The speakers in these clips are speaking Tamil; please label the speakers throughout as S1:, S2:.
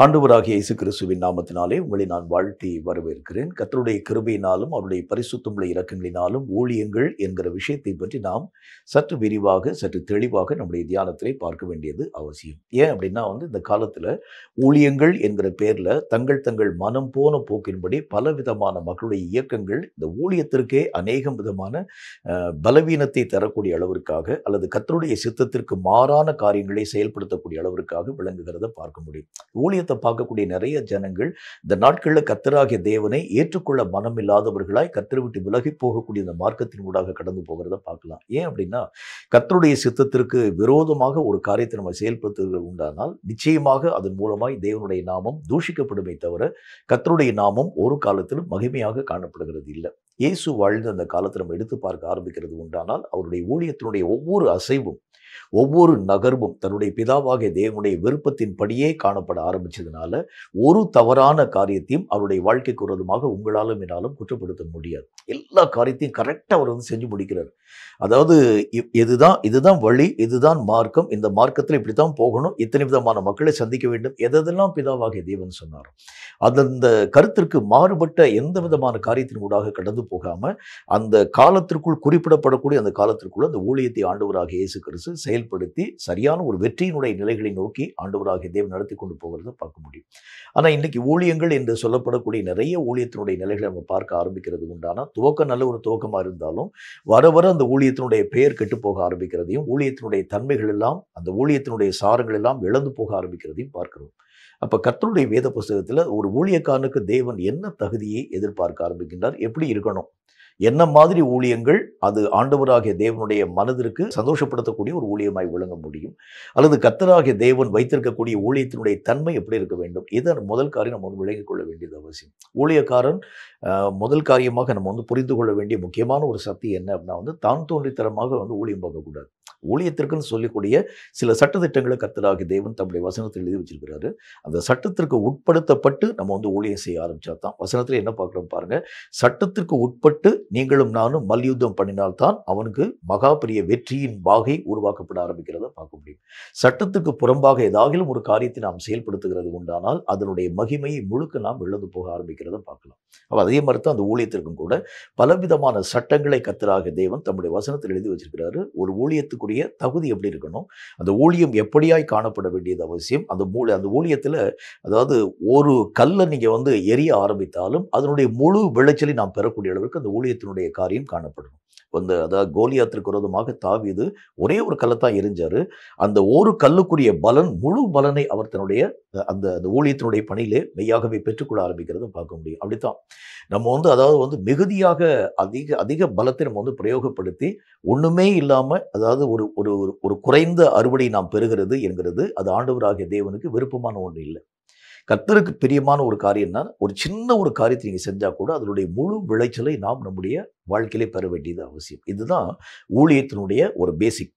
S1: ஆண்டவராகிய இயேசு கிறிஸ்துவின் நாமத்தினாலே உங்களை நான் வாழ்த்தி வரவேற்கிறேன். கர்த்தருடைய கிருபையினாலும் அவருடைய பரிசுத்தமுள்ள இரக்கங்களினாலும் ஊழியங்கள் என்கிற விஷயத்தை பற்றி நாம் சற்று விரிவாக சற்று தெளிவாக நம்முடைய தியானத்திலே பார்க்க வேண்டியது அவசியம். ஏன் அப்படின்னா இந்த காலத்தில் ஊழியங்கள் என்கிற பேரில் தங்கள் மனம் போன போக்கின்படி பலவிதமான மக்களுடைய இயக்கங்கள் இந்த ஊழியத்திற்கே அநேகம் விதமான பலவீனத்தை தரக்கூடிய அளவிற்காக அல்லது கர்த்தருடைய சித்தத்திற்கு மாறான காரியங்களை செயல்படுத்தக்கூடிய அளவிற்காக விளங்குகிறத பார்க்க முடியும். ஊழியத்தை பார்க்கக்கூடிய நிறைய ஜனங்கள் இந்த நாட்களில் கர்த்தராகிய தேவனை ஏற்றுக்கொள்ள மனம் இல்லாதவர்களாய் கர்த்தரை விட்டு விலகி போகக்கூடிய இந்த மார்க்கத்தின் ஊடாக கடந்து போகிறத பார்க்கலாம். ஏன் அப்படின்னா கர்த்தருடைய சித்தத்திற்கு விரோதமாக ஒரு காரியத்தை நம்ம செயல்படுத்துவது உண்டானால் நிச்சயமாக அதன் மூலமாய் தேவனுடைய நாமம் தூஷிக்கப்படுமே தவிர கர்த்தருடைய நாமம் ஒரு காலத்திலும் மகிமையாக காணப்படுகிறது இல்லை. இயேசு வாழ்ந்த அந்த காலத்தை நம்ம எடுத்து பார்க்க ஆரம்பிக்கிறது உண்டானால் அவருடைய ஊழியத்தினுடைய ஒவ்வொரு அசைவும் ஒவ்வொரு நகர்வும் தன்னுடைய பிதாவாகிய தேவனுடைய விருப்பத்தின்படியே காணப்பட ஆரம்பிச்சதுனால ஒரு தவறான காரியத்தையும் அவருடைய வாழ்க்கைக்கு விரோதமாக உங்களாலும் என்னாலும் குற்றப்படுத்த முடியாது. எல்லா காரியத்தையும் கரெக்டாக அவர் செஞ்சு முடிக்கிறார். அதாவது இதுதான் வழி, இதுதான் மார்க்கம், இந்த மார்க்கத்தில் இப்படித்தான் போகணும், இத்தனை விதமான மக்களை சந்திக்க வேண்டும், எதெல்லாம் பிதாவாகிய தேவன் சொன்னார் அந்த கருத்திற்கு மாறுபட்ட எந்த விதமான காரியத்தின் ஊடாக கடந்து போகாம அந்த காலத்திற்குள் குறிப்பிடப்படக்கூடிய அந்த காலத்திற்குள்ள அந்த ஊழியத்தை ஆண்டவராகிய இயேசு கிறிஸ்து செயல்படுத்தி சரியான ஒரு வெற்றியினுடைய நிலைகளை நோக்கி ஆண்டவராகிய தேவன் நடத்தி கொண்டு போகிறத பார்க்க முடியும். ஆனால் இன்னைக்கு ஊழியங்கள் என்று சொல்லப்படக்கூடிய நிறைய ஊழியத்தினுடைய நிலைகளை நம்ம பார்க்க ஆரம்பிக்கிறது உண்டானா துவக்கம் நல்ல ஒரு துவக்கமாக இருந்தாலும் வர அந்த ஊழியத்தினுடைய பெயர் கெட்டு போக ஆரம்பிக்கிறதையும் ஊழியத்தினுடைய தன்மைகள் எல்லாம் அந்த ஊழியத்தினுடைய சாரங்கள் எல்லாம் இழந்து போக ஆரம்பிக்கிறதையும் பார்க்கிறோம். அப்போ கர்த்தருடைய வேத புஸ்தகத்தில் ஒரு ஊழியக்காரனுக்கு தேவன் என்ன தகுதியை எதிர்பார்க்க ஆரம்பிக்கின்றார், எப்படி இருக்கணும், என்ன மாதிரி ஊழியங்கள் அது ஆண்டவராகிய தேவனுடைய மனதிற்கு சந்தோஷப்படுத்தக்கூடிய ஒரு ஊழியமாய் விளங்க முடியும், அல்லது கர்த்தராகிய தேவன் வைத்திருக்கக்கூடிய ஊழியத்தினுடைய தன்மை எப்படி இருக்க வேண்டும், இதை முதல் காரியம் நம்ம விளங்கிக் கொள்ள வேண்டியது அவசியம். ஊழியக்காரன் முதல் காரியமாக நம்ம புரிந்து கொள்ள வேண்டிய முக்கியமான ஒரு சக்தி என்ன அப்படின்னா தான் தோன்றித்தனமாக ஊழியம் பார்க்கக்கூடாது. ஊழியத்திற்குன்னு சொல்லக்கூடிய சில சட்டத்திட்டங்களை கர்த்தராகிய தேவன் தம்முடைய வசனத்தில் எழுதி வச்சிருக்கிறாரு. அந்த சட்டத்திற்கு உட்படுத்தப்பட்டு நம்ம ஊழியம் செய்ய ஆரம்பிச்சா தான் வசனத்தில் என்ன பார்க்குறோம் பாருங்க. சட்டத்திற்கு உட்பட்டு நீங்களும் நானும் மல்யுத்தம் பண்ணினால்தான் அவனுக்கு மகா பெரிய வெற்றியின் வாகை உருவாக்கப்பட ஆரம்பிக்கிறத பார்க்க முடியும். சட்டத்துக்கு புறம்பாக ஏதாகிலும் ஒரு காரியத்தை நாம் செயல்படுத்துகிறது உண்டானால் அதனுடைய மகிமையை முழுக்க நாம் இழந்து போக ஆரம்பிக்கிறத பார்க்கலாம். அப்போ அதே மாதிரி தான் அந்த ஊழியத்திற்கும் கூட பலவிதமான சட்டங்களை கர்த்தராகிய தேவன் தம்முடைய வசனத்தில் எழுதி வச்சிருக்கிறாரு. ஒரு ஊழியத்துக்குரிய தகுதி எப்படி இருக்கணும், அந்த ஊழியம் எப்படியாய் காணப்பட வேண்டியது அவசியம். அந்த ஊழியத்தில் அதாவது ஒரு கல்லை நீங்க எரிய ஆரம்பித்தாலும் அதனுடைய முழு விளைச்சலை நாம் பெறக்கூடிய அளவுக்கு அந்த ஊழியத்தினுடைய காரியம் காணப்படும். அதாவது கோலியாத்திற்கு விரோதமாக தாவீது ஒரே ஒரு கல்லைத்தான் எரிஞ்சாரு. அந்த ஒரு கல்லுக்குரிய பலன் முழு பலனை அவர் தன்னுடைய அந்த ஊழியத்தினுடைய பணியிலே மெய்யாகவே பெற்றுக்கொள்ள ஆரம்பிக்கிறத பார்க்க முடியும். அப்படித்தான் நம்ம அதாவது மிகுதியாக அதிக பலத்தை நம்ம பிரயோகப்படுத்தி ஒண்ணுமே இல்லாம அதாவது ஒரு குறைந்த அறுவடை நாம் பெறுகிறது என்கிறது அது ஆண்டவராகிய தேவனுக்கு விருப்பமான ஒன்று இல்லை. கர்த்தருக்கு பிரியமான ஒரு காரியம்னா ஒரு சின்ன ஒரு காரியத்தை நீங்க செஞ்சா கூட அதனுடைய முழு விளைச்சலை நாம் நம்முடைய வாழ்க்கையிலே பெற வேண்டியது அவசியம். இதுதான் ஊழியத்தினுடைய ஒரு பேசிக்,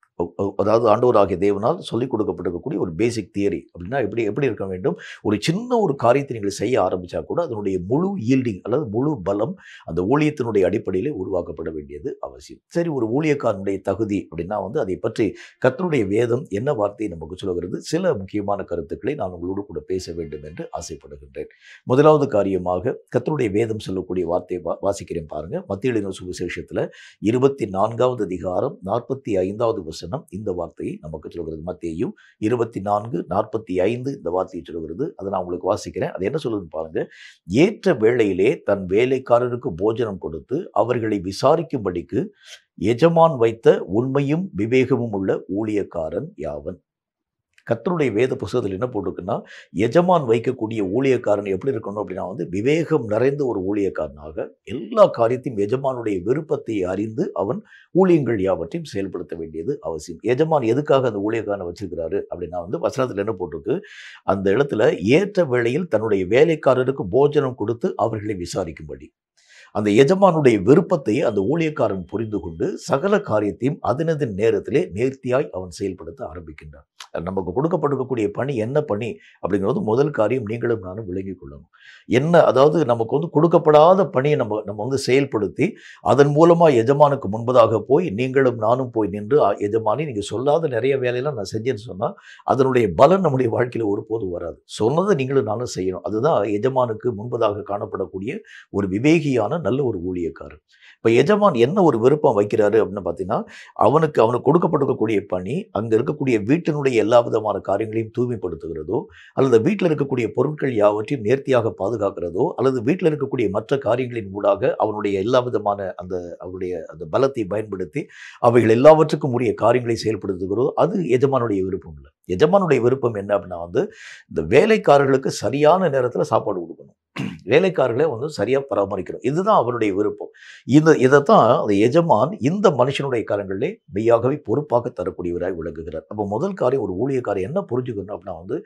S1: அதாவது ஆண்டவராகிய தேவனால் சொல்லிக் கொடுக்கப்பட்டிருக்கக்கூடிய ஒரு பேசிக் தியரி. அப்படின்னா எப்படி இருக்க வேண்டும், ஒரு சின்ன ஒரு காரியத்தை நீங்கள் செய்ய ஆரம்பிச்சா கூட அதனுடைய முழு ஈல்டிங் அல்லது முழு பலம் அந்த ஊழியத்தினுடைய அடிப்படையிலே உருவாக்கப்பட வேண்டியது அவசியம். சரி, ஒரு ஊழியக்காரனுடைய தகுதி அப்படின்னா அதை பற்றி கர்த்தருடைய வேதம் என்ன வார்த்தையை நமக்கு சொல்லுகிறது, சில முக்கியமான கருத்துக்களை நான் உங்களோடு கூட பேச வேண்டும் என்று ஆசைப்படுகின்றேன். முதலாவது காரியமாக கர்த்தருடைய வேதம் சொல்லக்கூடிய வார்த்தையை வாசிக்கிறேன் பாருங்க. மத்தேயு எழுதின சுவிசேஷத்தில் 24வது அதிகாரம் 45வது வசனம் இந்த வார்த்தையை நமக்கு சொல்கிறது. மத்தேயு 24:45 இந்த வார்த்தையை சொல்கிறது. அதை நான் உங்களுக்கு வாசிக்கிறேன். அது என்ன சொல்லுதுன்னு பாருங்க. ஏற்ற வேளையிலே தன் வேலைக்காரருக்கு போஜனம் கொடுத்து அவர்களை விசாரிக்கும்படிக்கு எஜமான் வைத்த உண்மையும் விவேகமும் உள்ள ஊழியக்காரன் யாவன். கர்த்தருடைய வேத புத்தகத்தில் என்ன போட்டிருக்குன்னா எஜமான் வைக்கக்கூடிய ஊழியக்காரன் எப்படி இருக்கணும் அப்படின்னா விவேகம் நிறைந்த ஒரு ஊழியக்காரனாக எல்லா காரியத்தையும் எஜமானுடைய விருப்பத்தை அறிந்து அவன் ஊழியங்கள் யாவற்றையும் செயல்படுத்த வேண்டியது அவசியம். எஜமான் எதுக்காக அந்த ஊழியக்காரனை வச்சிருக்கிறாரு அப்படின்னா வசனத்தில் என்ன போட்டிருக்கு, அந்த இடத்துல ஏற்ற வேளையில் தன்னுடைய வேலைக்காரருக்கு போஜனம் கொடுத்து அவர்களை விசாரிக்கும்படி. அந்த எஜமானுடைய விருப்பத்தை அந்த ஊழியக்காரன் புரிந்து கொண்டு சகல காரியத்தையும் அதனதின் நேரத்திலே நேர்த்தியாய் அவன் செயல்படுத்த ஆரம்பிக்கின்றான். நமக்கு கொடுக்கப்பட்டிருக்கக்கூடிய பணி என்ன பணி அப்படிங்கிறது முதல் காரியம் நீங்களும் நானும் விளங்கிக் கொள்ளணும். என்ன, அதாவது நமக்கு கொடுக்கப்படாத பணியை நம்ம நம்ம செயல்படுத்தி அதன் மூலமா எஜமானுக்கு முன்பதாக போய் நீங்களும் நானும் போய் நின்று எஜமானி நீங்க சொல்லாத நிறைய வேலையெல்லாம் நான் செஞ்சேன்னு சொன்னா அதனுடைய பலன் நம்முடைய வாழ்க்கையில ஒருபோதும் வராது. சொன்னதை நீங்களும் நானும் செய்யணும். அதுதான் எஜமானுக்கு முன்பதாக காணப்படக்கூடிய ஒரு விவேகியான நல்ல ஒரு ஊழியக்காரர். இப்ப எஜமான் என்ன ஒரு விருப்பம் வைக்கிறாரு அப்படின்னு பார்த்தீங்கன்னா, அவனுக்கு கொடுக்கப்பட்டிருக்கக்கூடிய பணி அங்க இருக்கக்கூடிய வீட்டினுடைய எல்லா விதமான காரியங்களையும் தூய்மைப்படுத்துகிறதோ, அல்லது வீட்டில் இருக்கக்கூடிய பொருட்கள் யாவற்றையும் நேர்த்தியாக பாதுகாக்கிறதோ, அல்லது வீட்டில் இருக்கக்கூடிய மற்ற காரியங்களின் ஊடாக அவனுடைய எல்லா விதமான அவருடைய அந்த பலத்தை பயன்படுத்தி அவைகள் எல்லாவற்றுக்கும் உரிய காரியங்களை செயல்படுத்துகிறதோ, அது எஜமானுடைய விருப்பம் இல்லை. எஜமானுடைய விருப்பம் என்ன அப்படின்னா இந்த வேலைக்காரர்களுக்கு சரியான நேரத்தில் சாப்பாடு கொடுக்கணும், வேலைக்காரர்களை சரியா பராமரிக்கணும். இதுதான் அவருடைய விருப்பம். இதைத்தான் அந்த எஜமான் இந்த மனுஷனுடைய காரியங்களிலே மெய்யாகவே பொறுப்பாக தரக்கூடியவராய் விளங்குகிறார். அப்போ முதல் காரியம் ஒரு ஊழியக்காரர் என்ன புரிஞ்சுக்கணும் அப்படின்னா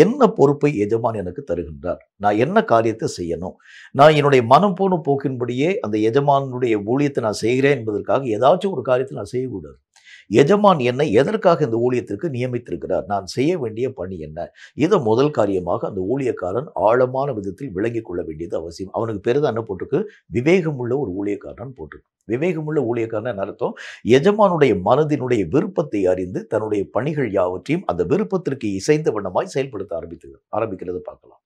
S1: என்ன பொறுப்பை எஜமான் எனக்கு தருகின்றார், நான் என்ன காரியத்தை செய்யணும், நான் என்னுடைய மனம் போன போக்கின்படியே அந்த எஜமானுடைய ஊழியத்தை நான் செய்கிறேன் என்பதற்காக ஏதாச்சும் ஒரு காரியத்தை நான் செய்யக்கூடாது. எஜமான் என்னை எதற்காக இந்த ஊழியத்திற்கு நியமித்திருக்கிறார், நான் செய்ய வேண்டிய பணி என்ன, இதை முதல் காரியமாக அந்த ஊழியக்காரன் ஆழமான விதத்தில் விளங்கிக் கொள்ள வேண்டியது அவசியம். அவனுக்கு பேருதான் என்ன போட்டிருக்கு, விவேகமுள்ள ஒரு ஊழியக்காரன் போட்டிருக்கு. விவேகமுள்ள ஊழியக்காரன் அர்த்தம் எஜமானுடைய மனதினுடைய விருப்பத்தை அறிந்து தன்னுடைய பணிகள் யாவற்றையும் அந்த விருப்பத்திற்கு இசைந்த வண்ணமாய் செயல்படுத்த ஆரம்பிக்கிறது பார்க்கலாம்.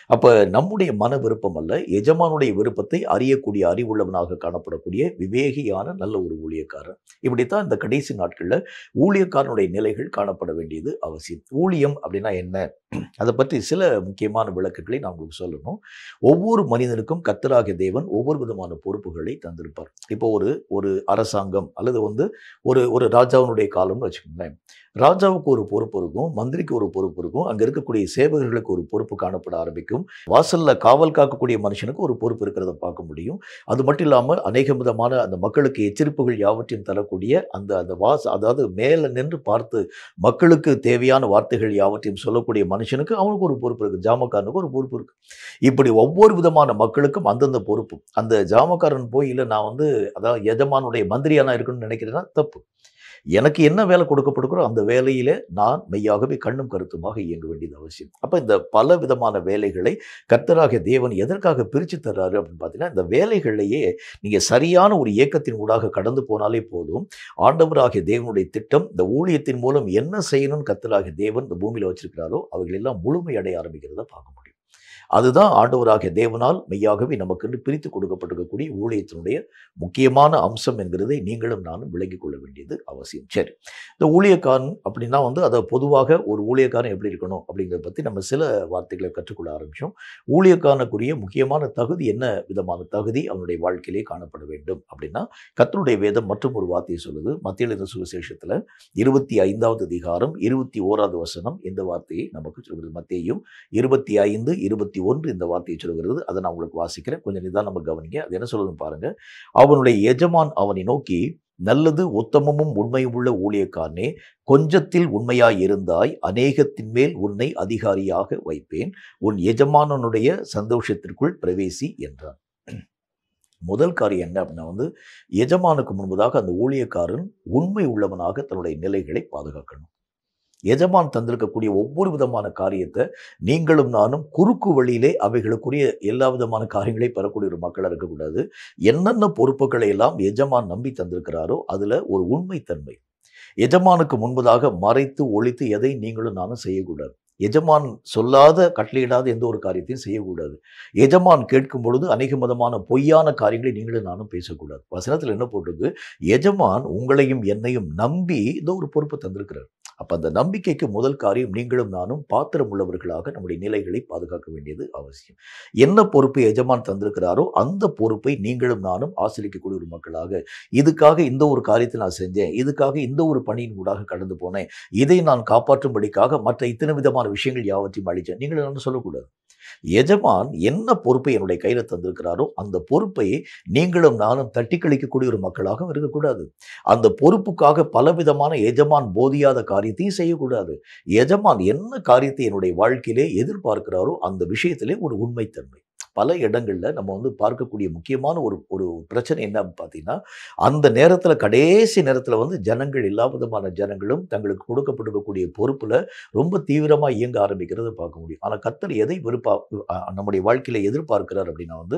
S1: அப்ப நம்முடைய மன விருப்பம் அல்ல, எஜமானுடைய விருப்பத்தை அறியக்கூடிய அறிவுள்ளவனாக காணப்படக்கூடிய விவேகியான நல்ல ஒரு ஊழியக்காரன். இப்படித்தான் இந்த கடைசி நாட்கள்ல ஊழியக்காரனுடைய நிலைகள் காணப்பட வேண்டியது அவசியம். ஊழியம் அப்படின்னா என்ன, அதை பற்றி சில முக்கியமான விளக்கங்களை நான் உங்களுக்கு சொல்லணும். ஒவ்வொரு மனிதனுக்கும் கர்த்தராகிய தேவன் ஒவ்வொரு விதமான பொறுப்புகளை தந்திருப்பார். இப்போ ஒரு அரசாங்கம் அல்லது ஒரு ராஜாவினுடைய காலம்னு வச்சுக்கோங்களேன். ராஜாவுக்கு ஒரு பொறுப்பு இருக்கும், மந்திரிக்கு ஒரு பொறுப்பு இருக்கும், அங்க இருக்கக்கூடிய சேவகர்களுக்கு ஒரு பொறுப்பு காணப்பட ஆரம்பிக்கும், வாசல்ல காவல் காக்கக்கூடிய மனுஷனுக்கு ஒரு பொறுப்பு இருக்கிறத பார்க்க முடியும். அது மட்டும் இல்லாமல் அநேக விதமான அந்த மக்களுக்கு எச்சரிப்புகள் யாவற்றையும் தரக்கூடிய அதாவது மேல நின்று பார்த்து மக்களுக்கு தேவையான வார்த்தைகள் யாவற்றையும் சொல்லக்கூடிய மனுஷனுக்கு அவனுக்கு ஒரு பொறுப்பு இருக்கு, ஜாமக்காரனுக்கு ஒரு பொறுப்பு இருக்கு. இப்படி ஒவ்வொரு விதமான மக்களுக்கும் அந்தந்த பொறுப்பு. அந்த ஜாமக்காரன் போய் இல்லை நான் அதாவது எஜமானுடைய மந்திரியானா இருக்கணும்னு நினைக்கிறேன்னா தப்பு. எனக்கு என்ன வேலை கொடுக்கப்படுகிறோ அந்த வேலையிலே நான் மெய்யாகவே கண்ணும் கருத்துமாக இயங்க வேண்டியது அவசியம். அப்போ இந்த பல விதமான வேலைகளை கர்த்தராகிய தேவன் எதற்காக பிரித்து தர்றாரு அப்படின்னு பார்த்தீங்கன்னா, இந்த வேலைகளையே நீங்கள் சரியான ஒரு இயக்கத்தின் ஊடாக கடந்து போனாலே போதும். ஆண்டவராகிய தேவனுடைய திட்டம் இந்த ஊழியத்தின் மூலம் என்ன செய்யணும்னு கர்த்தராகிய தேவன் இந்த பூமியில் வச்சிருக்கிறாரோ அவைகள் எல்லாம் முழுமையடைய ஆரம்பிக்கிறத பார்க்க முடியும். அதுதான் ஆண்டவராகிய தேவனால் மெய்யாகவே நமக்கு பிரித்து கொடுக்கப்பட்டிருக்கக்கூடிய ஊழியத்தினுடைய முக்கியமான அம்சம் என்கிறதை நீங்களும் நானும் விளங்கிக் கொள்ள வேண்டியது அவசியம். சரி, இந்த ஊழியக்காரன் அப்படின்னா அதை பொதுவாக ஒரு ஊழியக்காரன் எப்படி இருக்கணும் அப்படிங்கிறத பற்றி நம்ம சில வார்த்தைகளை கற்றுக்கொள்ள ஆரம்பித்தோம். ஊழியக்காரனுக்குரிய முக்கியமான தகுதி என்ன விதமான தகுதி அவனுடைய வாழ்க்கையிலே காணப்பட வேண்டும் அப்படின்னா, கர்த்தருடைய வேதம் மற்றும் ஒரு வார்த்தையை சொல்லுது. மத்திய எழுதின சுவிசேஷத்தில் 25வது அதிகாரம் 21வது வசனம் இந்த வார்த்தையை நமக்கு சொல்கிறது. மத்தேயு 25:21 இந்த வார்த்தையை சொல்கிறது. அதை நான் உங்களுக்கு வாசிக்கிறேன், கொஞ்சம் நிதானம் நம்ம கவனிங்க. அது என்ன சொல்லுதுன்னு பாருங்க. அவனுடைய எஜமான் அவனை நோக்கி, நல்லது உத்தமமும் உண்மையும் உள்ள ஊழியக்காரனே, கொஞ்சத்தில் உண்மையாய் இருந்தாய், அநேகத்தின் மேல் உன்னை அதிகாரியாக வைப்பேன், உன் எஜமானனுடைய சந்தோஷத்திற்குள் பிரவேசி என்றான். முதல் காரியம் என்ன அப்படின்னா எஜமானுக்கு முன்பதாக அந்த ஊழியக்காரன் உண்மை உள்ளவனாக தன்னுடைய நிலைகளை பாதுகாக்கணும். எஜமான் தந்திருக்கக்கூடிய ஒவ்வொரு விதமான காரியத்தை நீங்களும் நானும் குறுக்கு வழியிலே அவைகளுக்குரிய எல்லா விதமான காரியங்களை பெறக்கூடிய ஒரு மக்களாக இருக்கக்கூடாது. என்னென்ன பொறுப்புகளை எல்லாம் எஜமான் நம்பி தந்திருக்கிறாரோ அதுல ஒரு உண்மைத்தன்மை. எஜமானுக்கு முன்பதாக மறைத்து ஒழித்து எதை நீங்களும் நானும் செய்யக்கூடாது. எஜமான் சொல்லாத கட்டளையிடாத எந்த ஒரு காரியத்தையும் செய்யக்கூடாது. எஜமான் கேட்கும் பொழுது அநேக விதமான பொய்யான காரியங்களை நீங்களும் நானும் பேசக்கூடாது. வசனத்தில் என்ன போட்டிருக்கு, எஜமான் உங்களையும் என்னையும் நம்பி இந்த ஒரு பொறுப்பு தந்திருக்கிறார். அப்ப அந்த நம்பிக்கைக்கு முதல் காரியம் நீங்களும் நானும் பாத்திரம் உள்ளவர்களாக நம்முடைய நிலைகளை பாதுகாக்க வேண்டியது அவசியம். என்ன பொறுப்பை எஜமான் தந்திருக்கிறாரோ அந்த பொறுப்பை நீங்களும் நானும் ஆசிரியக்கூடிய ஒரு மக்களாக, இதுக்காக இந்த ஒரு காரியத்தை நான் செஞ்சேன், இதுக்காக இந்த ஒரு பணியின் ஊடாக கடந்து போனேன், இதை நான் காப்பாற்றும்படிக்காக மற்ற இத்தனை விதமான விஷயங்கள் யாவற்றையும் அழிச்சேன், நீங்களும் நானும் சொல்லக்கூடாது. எஜமான் என்ன பொறுப்பை என்னுடைய கையில தந்திருக்கிறாரோ அந்த பொறுப்பை நீங்களும் நானும் தட்டி கழிக்கக்கூடிய ஒரு மக்களாக இருக்கக்கூடாது. அந்த பொறுப்புக்காக பலவிதமான எஜமான் போதியாத காரியத்தையும் செய்யக்கூடாது. எஜமான் என்ன காரியத்தை என்னுடைய வாழ்க்கையிலே எதிர்பார்க்கிறாரோ அந்த விஷயத்திலே ஒரு உண்மைத்தன்மை. பல இடங்கள்ல நம்ம வந்து பார்க்கக்கூடிய முக்கியமான ஒரு ஒரு பிரச்சனை என்ன அப்படின்னு பார்த்தீங்கன்னா, அந்த நேரத்தில கடைசி நேரத்தில வந்து ஜனங்கள் எல்லா விதமான ஜனங்களும் தங்களுக்கு கொடுக்கப்பட்டிருக்கக்கூடிய பொறுப்புல ரொம்ப தீவிரமா இயங்க ஆரம்பிக்கிறத பார்க்க முடியும். ஆனா கர்த்தர் எதை நம்முடைய வாழ்க்கையில எதிர்பார்க்கிறார் அப்படின்னா வந்து,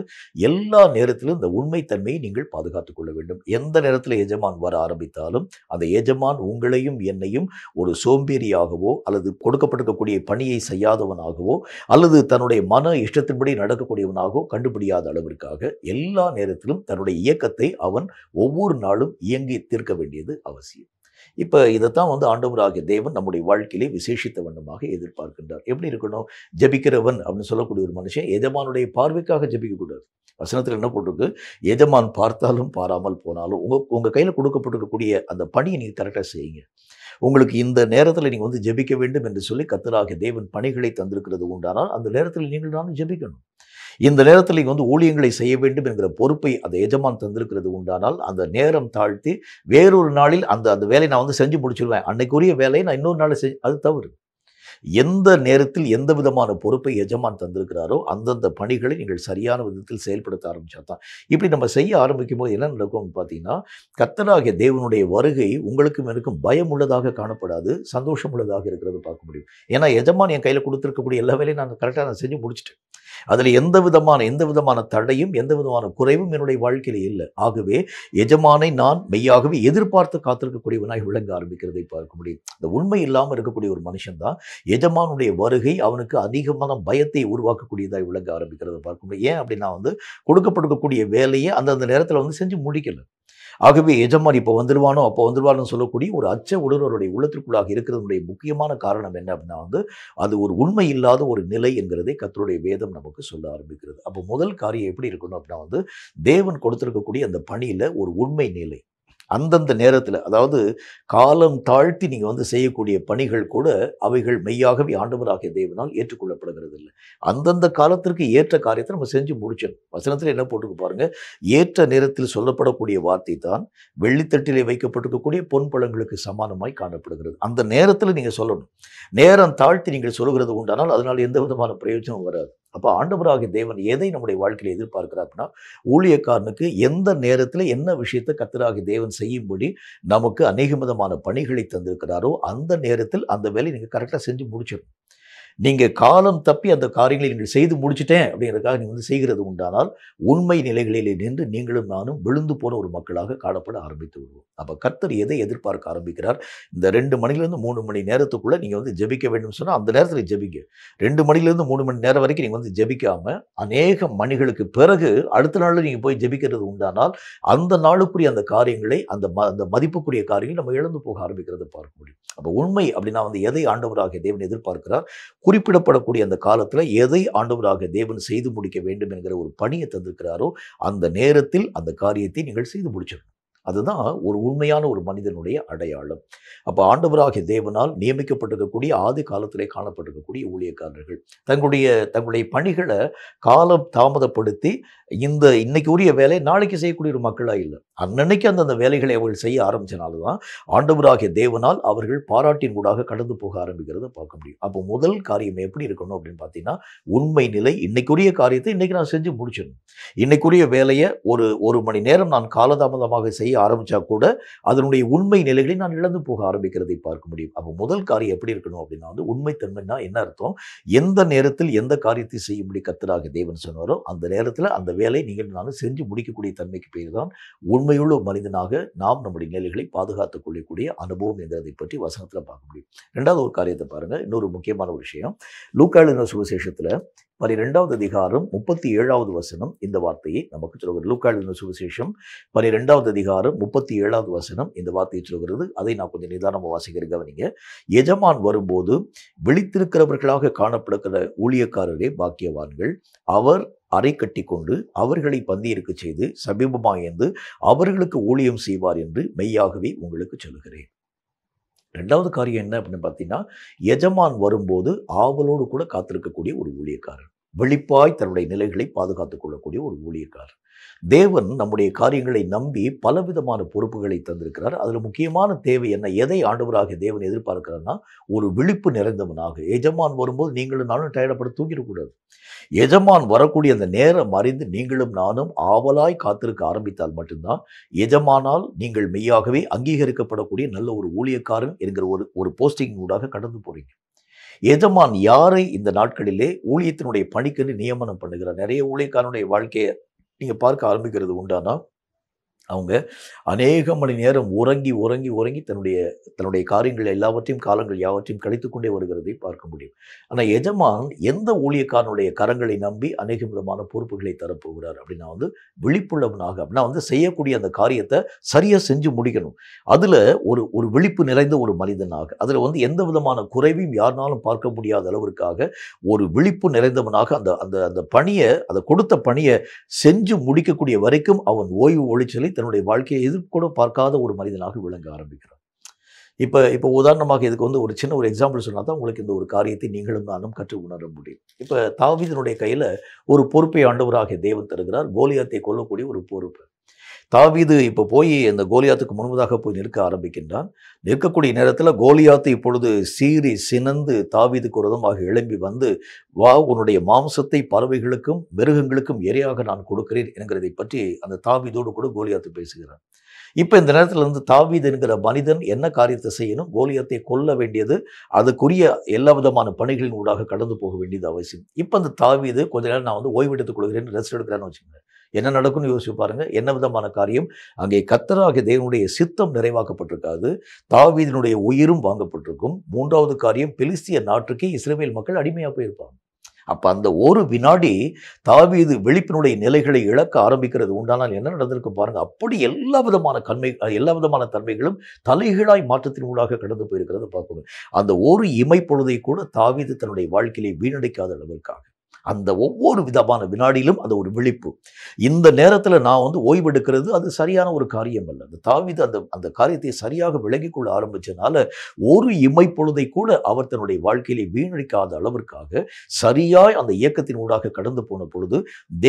S1: எல்லா நேரத்திலும் இந்த உண்மைத்தன்மையை நீங்கள் பாதுகாத்துக் கொள்ள வேண்டும். எந்த நேரத்தில எஜமான் வர ஆரம்பித்தாலும், அந்த எஜமான் உங்களையும் என்னையும் ஒரு சோம்பேறியாகவோ, அல்லது கொடுக்கப்பட்டிருக்கக்கூடிய பணியை செய்யாதவனாகவோ, அல்லது தன்னுடைய மன இஷ்டத்தின்படி நடக்கக்கூடியவனாகவோ கண்டுபிடியாத அளவிற்காக எல்லா நேரத்திலும் தன்னுடைய இயக்கத்தை அவன் ஒவ்வொரு நாளும் இயங்கி தீர்க்க வேண்டியது அவசியம். இப்ப இதத்தான் வந்து ஆண்டவராகிய தேவன் நம்முடைய வாழ்க்கையிலே விசேஷித்த வண்ணமாக எதிர்பார்க்கின்றார். எப்படி இருக்கணும்? ஜெபிக்கிறவன் அப்படின்னு சொல்லக்கூடிய ஒரு மனுஷன் எஜமானுடைய பார்வைக்காக ஜெபிக்கக்கூடாது. வசனத்தில் என்ன போட்டிருக்கு? எஜமான் பார்த்தாலும் பாராமல் போனாலும் உங்க உங்க கையில கொடுக்கப்பட்டிருக்கக்கூடிய அந்த பணியை நீங்க கரெக்டா செய்யுங்க. உங்களுக்கு இந்த நேரத்தில் நீங்க வந்து ஜெபிக்க வேண்டும் என்று சொல்லி கர்த்தராகிய தேவன் பணிகளை தந்திருக்கிறது உண்டானால், அந்த நேரத்தில் நீங்கள் நானும் ஜெபிக்கணும். இந்த நேரத்தில் நீங்க வந்து ஊழியங்களை செய்ய வேண்டும் என்கிற பொறுப்பை அந்த எஜமான் தந்திருக்கிறது உண்டானால், அந்த நேரம் தாழ்த்தி வேறொரு நாளில் அந்த அந்த வேலையை நான் வந்து செஞ்சு முடிச்சுருவேன். அன்னைக்குரிய வேலையை நான் இன்னொரு நாள் அது தவறு. எந்த நேரத்தில் எந்த விதமான பொறுப்பை எஜமான் தந்திருக்கிறாரோ, அந்தந்த பணிகளை நீங்கள் சரியான விதத்தில் செயல்படுத்த ஆரம்பிச்சா தான். இப்படி நம்ம செய்ய ஆரம்பிக்கும்போது என்ன நடக்கும்னு பார்த்தீங்கன்னா, கர்த்தராகிய தேவனுடைய வருகை உங்களுக்கும் எனக்கும் பயம் உள்ளதாக காணப்படாது, சந்தோஷம் உள்ளதாக இருக்கிறது பார்க்க முடியும். ஏன்னா எஜமான் என் கையில குடுத்திருக்கக்கூடிய எல்லா வேலையும் நான் கரெக்ட்டா செஞ்சு முடிச்சுட்டேன். அதில எந்த விதமான தடையும், எந்த விதமான குறைவும் என்னுடைய வாழ்க்கையில இல்ல. ஆகவே எஜமானை நான் மெய்யாகவே எதிர்பார்த்து காத்திருக்கக்கூடியவனாய் விளங்க ஆரம்பிக்கிறதை பார்க்க முடியும். இந்த உண்மை இல்லாம இருக்கக்கூடிய ஒரு மனுஷன் தான் எஜமானுடைய வருகை அவனுக்கு அதிகமான பயத்தை உருவாக்கக்கூடியதாய் விளங்க ஆரம்பிக்கிறத பார்க்க முடியும். ஏன் அப்படின்னா வந்து கொடுக்கப்பட்டிருக்கக்கூடிய வேலையை அந்தந்த நேரத்தில வந்து செஞ்சு முடிக்கல. ஆகவே எஜமான் இப்போ வந்துருவானோ, அப்போ வந்துருவானோன்னு சொல்லக்கூடிய ஒரு அச்ச உணர்வு அவருடைய உள்ளத்திற்குள்ளாக இருக்கிறதுனுடைய முக்கியமான காரணம் என்ன அப்படின்னா வந்து, அது ஒரு உண்மை இல்லாத ஒரு நிலை என்கிறதை கர்த்தருடைய வேதம் நமக்கு சொல்ல ஆரம்பிக்கிறது. அப்போ முதல் காரியம் எப்படி இருக்கணும் அப்படின்னா வந்து, தேவன் கொடுத்திருக்கக்கூடிய அந்த பணியில ஒரு உண்மை நிலை. அந்தந்த நேரத்தில அதாவது காலம் தாழ்த்தி நீங்க வந்து செய்யக்கூடிய பணிகள் கூட அவைகள் மெய்யாகவே ஆண்டவராகிய தேவனால் ஏற்றுக்கொள்ளப்படுகிறது இல்ல. அந்தந்த காலத்திற்கு ஏற்ற காரியத்தை நம்ம செஞ்சு முடிச்சிடணும். வசனத்தில என்ன போட்டிருக்கு பாருங்க, ஏற்ற நேரத்தில் சொல்லப்படக்கூடிய வார்த்தை தான் வெள்ளித்தட்டிலே வைக்கப்பட்டிருக்கக்கூடிய பொன் பழங்களுக்கு சமானமாய் காணப்படுகிறது. அந்த நேரத்தில நீங்க சொல்லணும். நேரம் தாழ்த்தி நீங்கள் சொல்லுகிறது உண்டானால் அதனால் எந்த விதமான பிரயோஜனமும் வராது. அப்ப ஆண்டவராகிய தேவன் எதை நம்முடைய வாழ்க்கையில எதிர்பார்க்கிறார் அப்படின்னா, ஊழியக்காரனுக்கு எந்த நேரத்தில என்ன விஷயத்தை கர்த்தராகிய தேவன் செய்யும்படி நமக்கு அநேக விதமான பணிகளை தந்திருக்கிறாரோ, அந்த நேரத்தில் அந்த வேலையை நீங்க கரெக்ட்டா செஞ்சு முடிச்சிடணும். நீங்க காலம் தப்பி அந்த காரியங்களை நீங்கள் செய்து முடிச்சுட்டேன் அப்படிங்கிறதுக்காக நீங்க வந்து செய்கிறது உண்டானால், உண்மை நிலைகளிலே நின்று நீங்களும் நானும் விழுந்து போன ஒரு மக்களாக காணப்பட ஆரம்பித்து விடுவோம். அப்ப கர்த்தர் எதை எதிர்பார்க்க ஆரம்பிக்கிறார்? இந்த 2 மணிலிருந்து 3 மணி நேரத்துக்குள்ள நீங்க வந்து ஜெபிக்க வேண்டும் சொன்னா, அந்த நேரத்தில ஜெபிங்க. 2 மணிலிருந்து 3 மணி நேரம் வரைக்கும் நீங்க வந்து ஜெபிக்காம, அநேக மணிகளுக்கு பிறகு அடுத்த நாள்ல நீங்க போய் ஜெபிக்கிறது உண்டானால், அந்த நாளுக்குரிய அந்த காரியங்களை அந்த மதிப்புக்குரிய காரியங்களை நம்ம இழந்து போக ஆரம்பிக்கிறத பார்க்க முடியும். அப்ப உண்மை அப்படின்னா வந்து எதை ஆண்டவராகிய தேவன் எதிர்பார்க்கிறார்? குறிப்பிடப்படக்கூடிய அந்த காலத்துல எதை ஆண்டவராகிய தேவன் செய்து முடிக்க வேண்டும் என்கிற ஒரு பணியை தந்திருக்கிறாரோ, அந்த நேரத்தில் அந்த காரியத்தை நீங்கள் செய்து முடிச்சிடணும். அதுதான் ஒரு உண்மையான ஒரு மனிதனுடைய அடையாளம். அப்ப ஆண்டவராகிய தேவனால் நியமிக்கப்பட்டிருக்கக்கூடிய ஆதி காலத்திலே காணப்பட்டிருக்கக்கூடிய ஊழியக்காரர்கள் தங்களுடைய பணிகள காலம் தாமதப்படுத்தி இன்னைக்கு உரிய வேலையை நாளைக்கு செய்யக்கூடிய ஒரு மக்களா இல்ல. அன்னன்னைக்கு அந்தந்த வேலைகளை அவர்கள் செய்ய ஆரம்பிச்சனால தான் ஆண்டவராகிய தேவனால் அவர்கள் பாராட்டின் ஊடாக கடந்து போக ஆரம்பிக்கிறத பார்க்க முடியும். அப்போ முதல் காரியம் எப்படி இருக்கணும் அப்படின்னு பார்த்தீங்கன்னா, உண்மை நிலை. இன்னைக்குரிய காரியத்தை இன்னைக்கு நான் செஞ்சு முடிச்சிடணும். இன்னைக்குரிய வேலையை ஒரு மணி நேரம் நான் காலதாமதமாக செய்ய ஆரம்பிச்சா கூட அதனுடைய உண்மை நிலைகளை நான் இழந்து போக ஆரம்பிக்கிறதை பார்க்க முடியும். அப்போ முதல் காரியம் எப்படி இருக்கணும் அப்படின்னா வந்து, உண்மைத்தன்மைன்னா என்ன அர்த்தம்? எந்த நேரத்தில் எந்த காரியத்தை செய்யும்படி கர்த்தராகிய தேவன் சொன்னாரோ, அந்த நேரத்தில் அந்த வேலை நீங்கள் நானும் செஞ்சு முடிக்கக்கூடிய தன்மைக்கு பேர் தான் உண்மையுள்ள ஒரு மனிதனாக நாம் நம்முடைய நிலைகளை பாதுகாத்துக் கொள்ளக்கூடிய அனுபவம் என்கிறதை பற்றி வசனத்தில் பார்க்க முடியும். 2வது ஒரு காரியத்தை பாருங்க. இன்னொரு முக்கியமான ஒரு விஷயம், லூக்கா எழுதின சுவிசேஷத்தில் 12வது அதிகாரம் 37வது வசனம் இந்த வார்த்தையை நமக்கு சொல்கிறது. லூக்கா எழுதின சுவிசேஷம் 12வது அதிகாரம் 37வது வசனம் இந்த வார்த்தையை சொல்கிறது. அதை நான் கொஞ்சம் நிதானமாக வாசிக்கிறேன், கவனிங்க. எஜமான் வரும்போது விழித்திருக்கிறவர்களாக காணப்படுகிற ஊழியக்காரரே பாக்கியவான்கள். அவர் அறை கட்டி கொண்டு அவர்களை பந்தியிருக்க செய்து சமீபமாய்ந்து அவர்களுக்கு ஊழியம் செய்வார் என்று மெய்யாகவே உங்களுக்கு சொல்லுகிறேன். 2வது காரியம் என்ன அப்படின்னு பார்த்தீங்கன்னா, எஜமான் வரும்போது ஆவலோடு கூட காத்திருக்கக்கூடிய ஒரு ஊழியக்காரர். வெளிப்பாய் தன்னுடைய நிலைகளை பாதுகாத்துக் கொள்ளக்கூடிய ஒரு ஊழியக்காரர். தேவன் நம்முடைய காரியங்களை நம்பி பலவிதமான பொறுப்புகளை தந்திருக்கிறார். அதில் முக்கியமான தேவை என்ன? எதை ஆண்டவராகிய தேவன் எதிர்பார்க்கிறார்னா, ஒரு விழிப்பு நிறைந்தவனாக. எஜமான் வரும்போது நீங்களும் நானும் டயர்டப்பட்டு தூங்கிடக்கூடாது. எஜமான் வரக்கூடிய அந்த நேரம் அறிந்து நீங்களும் நானும் ஆவலாய் காத்திருக்க ஆரம்பித்தால் மட்டும்தான், எஜமானால் நீங்கள் மெய்யாகவே அங்கீகரிக்கப்படக்கூடிய நல்ல ஒரு ஊழியக்காரன் என்கிற ஒரு போஸ்டிங் ஊடாக கடந்து போறீங்க. எஜமான் யாரை இந்த நாட்களிலே ஊழியத்தினுடைய பணிக்கென்று நியமனம் பண்ணுகிறார்? நிறைய ஊழியக்காரனுடைய வாழ்க்கையை நீங்க பார்க்க ஆரம்பிக்கிறது உண்டானா, அவங்க அநேக மணி நேரம் உறங்கி உறங்கி உறங்கி தன்னுடைய காரியங்கள் எல்லாவற்றையும் காலங்கள் யாவற்றையும் கழித்துக் கொண்டே வருகிறதை பார்க்க முடியும். ஆனால் எஜமான் எந்த ஊழியக்காரனுடைய கரங்களை நம்பி அநேக விதமான பொறுப்புகளை தரப்போகிறார் அப்படின்னா விழிப்புள்ளவனாக, அப்படின்னா செய்யக்கூடிய அந்த காரியத்தை சரியாக செஞ்சு முடிக்கணும். அதில் ஒரு விழிப்பு நிறைந்த ஒரு மனிதனாக, அதில் எந்த விதமான குறைவையும் யாருனாலும் பார்க்க முடியாத அளவிற்காக ஒரு விழிப்பு நிறைந்தவனாக அந்த அந்த அந்த பணியை, அதை கொடுத்த பணியை செஞ்சு முடிக்கக்கூடிய வரைக்கும் அவன் ஓய்வு ஒழிச்சலை தன்னுடைய வாழ்க்கையை எதிர்கூட பார்க்காத ஒரு மனிதனாக விளங்க ஆரம்பிக்கிறான். இப்போ உதாரணமாக இதுக்கு ஒரு சின்ன ஒரு எக்ஸாம்பிள் சொன்னா தான் உங்களுக்கு இந்த ஒரு காரியத்தை நீங்களும் நானும் கற்று உணர முடியும். இப்போ தாவீதினுடைய கையில் ஒரு பொறுப்பை ஆண்டவராகிய தேவன் தருகிறார். கோலியாத்தை கொல்லக்கூடிய ஒரு பொறுப்பு. தாவீது இப்போ போய் அந்த கோலியாத்துக்கு முன்பதாக போய் நிற்க ஆரம்பிக்கின்றான். நிற்கக்கூடிய நேரத்தில் கோலியாத்து இப்பொழுது சீறி சினந்து தாவீதுக்கு விரோதமாக எழும்பி வந்து, வா, உன்னுடைய மாம்சத்தை பறவைகளுக்கும் மிருகங்களுக்கும் இரையாக நான் கொடுக்கிறேன் என்கிறதை பற்றி அந்த தாவீதோடு கூட கோலியாத்து பேசுகிறான். இப்போ இந்த நேரத்தில் தாவீது என்கிற மனிதன் என்ன காரியத்தை செய்யணும்? கோலியாத்தை கொல்ல வேண்டியது, அதுக்குரிய எல்லா விதமான பணிகளின் ஊடாக கடந்து போக வேண்டியது அவசியம். இப்போ அந்த தாவீது கொஞ்ச நேரம் நான் ஓய்வெடுத்துக் கொள்கிறேன், ரெஸ்ட் எடுக்கிறேன்னு வச்சுக்கோங்க. என்ன நடக்கும்னு யோசிச்சு பாருங்க. என்ன விதமான காரியம்? அங்கே கர்த்தராகிய தேவனுடைய சித்தம் நிறைவாக்கப்பட்டிருக்காது. தாவீதினுடைய உயிரும் வாங்கப்பட்டிருக்கும். மூன்றாவது காரியம், பெலிஸ்திய நாட்டுக்கு இஸ்ரவேல் மக்கள் அடிமையாக போயிருப்பாங்க. அப்ப அந்த ஒரு வினாடி தாவீது விழிப்பினுடைய நிலைகளை இழக்க ஆரம்பிக்கிறது உண்டானால் என்ன நடந்திருக்கு பாருங்க. அப்படி எல்லா விதமான தன்மைகளும் தலைகீழாய் மாற்றத்தின் ஊடாக கடந்து போயிருக்கிறத பார்க்கணும். அந்த ஒரு இமைப்பொழுதை கூட தாவீது தன்னுடைய வாழ்க்கையிலே வீணடிக்காத அளவிற்காக அந்த ஒவ்வொரு விதமான வினாடியிலும் அந்த ஒரு விழிப்பு. இந்த நேரத்தில் நான் ஓய்வெடுக்கிறது அது சரியான ஒரு காரியம் அல்ல. அந்த தாவீது அந்த காரியத்தை சரியாக விளங்கிக் கொள்ள ஆரம்பிச்சனால ஒரு இமைப்பொழுதை கூட அவர் தன்னுடைய வாழ்க்கையிலே வீணடிக்காத அளவிற்காக சரியாய் அந்த இயக்கத்தின் ஊடாக கடந்து போன பொழுது